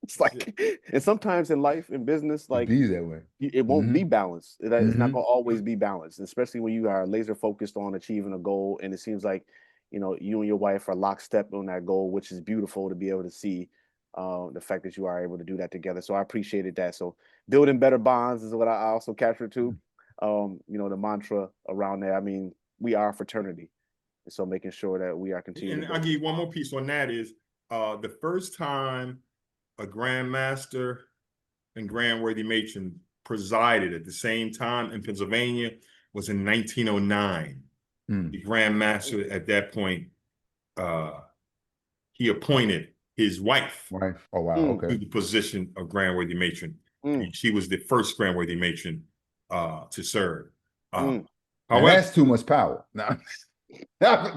Speaker 2: It's like, and sometimes in life, in business, like
Speaker 1: be that way.
Speaker 2: it won't be balanced. It's not gonna always be balanced, especially when you are laser focused on achieving a goal. And it seems like, you and your wife are lockstep on that goal, which is beautiful to be able to see the fact that you are able to do that together. So I appreciated that. So building better bonds is what I also captured too. The mantra around there. I mean, we are a fraternity. And so making sure that we are continuing
Speaker 3: And
Speaker 2: to
Speaker 3: I'll
Speaker 2: build.
Speaker 3: give you one more piece on that is the first time a Grand Master and Grand Worthy Matron presided at the same time in Pennsylvania was in 1909. The Grand Master at that point, he appointed his wife
Speaker 1: Oh, wow. Okay.
Speaker 3: to the position of Grand Worthy Matron. She was the first Grand Worthy Matron to serve.
Speaker 1: Now
Speaker 3: However,
Speaker 1: that's too much power. No.
Speaker 3: right.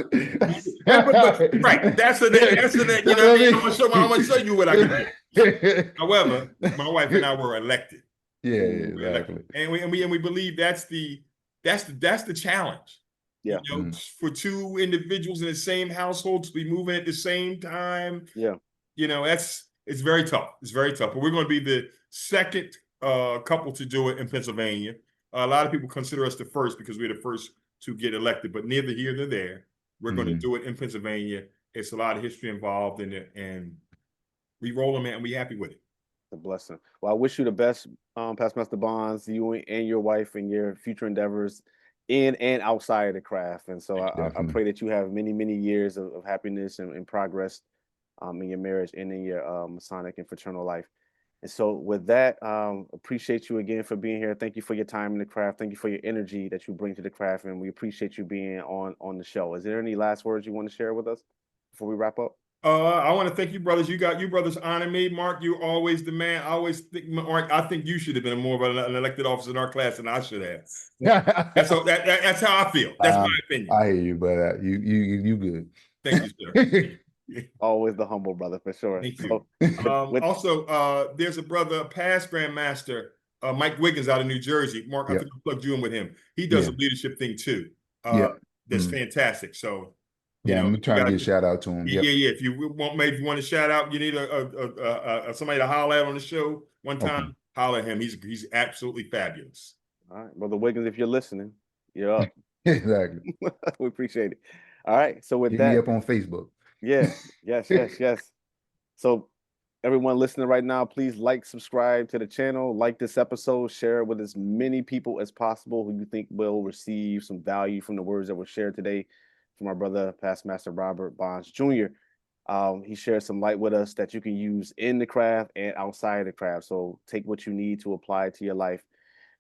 Speaker 3: That's the that, you know what I mean? I'm gonna show you what I can do. However, my wife and I were elected.
Speaker 1: Yeah, exactly.
Speaker 3: And we believe that's the challenge.
Speaker 2: Yeah.
Speaker 3: For two individuals in the same household to be moving at the same time.
Speaker 2: Yeah.
Speaker 3: It's very tough. It's very tough. But we're going to be the second couple to do it in Pennsylvania. A lot of people consider us the first because we're the first to get elected, but neither here nor there. We're going to do it in Pennsylvania. It's a lot of history involved in it, and we roll them, and we're happy with it.
Speaker 2: A blessing. Well, I wish you the best, Past Master Bonds, you and your wife and your future endeavors in and outside of the craft. And so I pray that you have many, many years of happiness and progress in your marriage and in your Masonic and fraternal life. And so with that, appreciate you again for being here. Thank you for your time in the craft. Thank you for your energy that you bring to the craft. And we appreciate you being on the show. Is there any last words you want to share with us before we wrap up?
Speaker 3: I want to thank you, brothers. You brothers honor me. Mark, you're always the man. I always think, Mark, I think you should have been more of an elected officer in our class than I should have. That's how I feel. That's my opinion.
Speaker 1: I hear you, but you good.
Speaker 3: Thank you, sir.
Speaker 2: Always the humble brother, for sure.
Speaker 3: Thank you. Also, there's a brother, past Grand Master, Mike Wiggins out of New Jersey. Mark, I think I plugged you in with him. He does a leadership thing too. That's fantastic. So,
Speaker 1: I'm trying to get a shout out to him.
Speaker 3: Yeah. If you want to shout out, you need somebody to holler at on the show one time. Holler at him. He's absolutely fabulous.
Speaker 2: All right, Brother Wiggins, if you're listening, you're up.
Speaker 1: Exactly.
Speaker 2: We appreciate it. All right. So with
Speaker 1: hit
Speaker 2: that,
Speaker 1: me up on Facebook.
Speaker 2: Yeah. Yes. So everyone listening right now, please subscribe to the channel, like this episode, share it with as many people as possible who you think will receive some value from the words that were shared today from our brother, Past Master Robert Bonds Jr. He shared some light with us that you can use in the craft and outside the craft. So take what you need to apply to your life.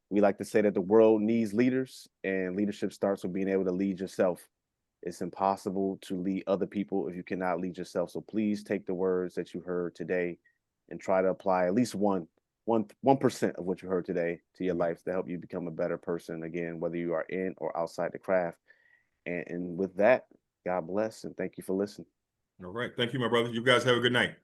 Speaker 2: We like to say that the world needs leaders, and leadership starts with being able to lead yourself. It's impossible to lead other people if you cannot lead yourself. So please take the words that you heard today and try to apply at least 1% of what you heard today to your life to help you become a better person. Again, whether you are in or outside the craft. And with that, God bless and thank you for listening.
Speaker 3: All right. Thank you, my brother. You guys have a good night.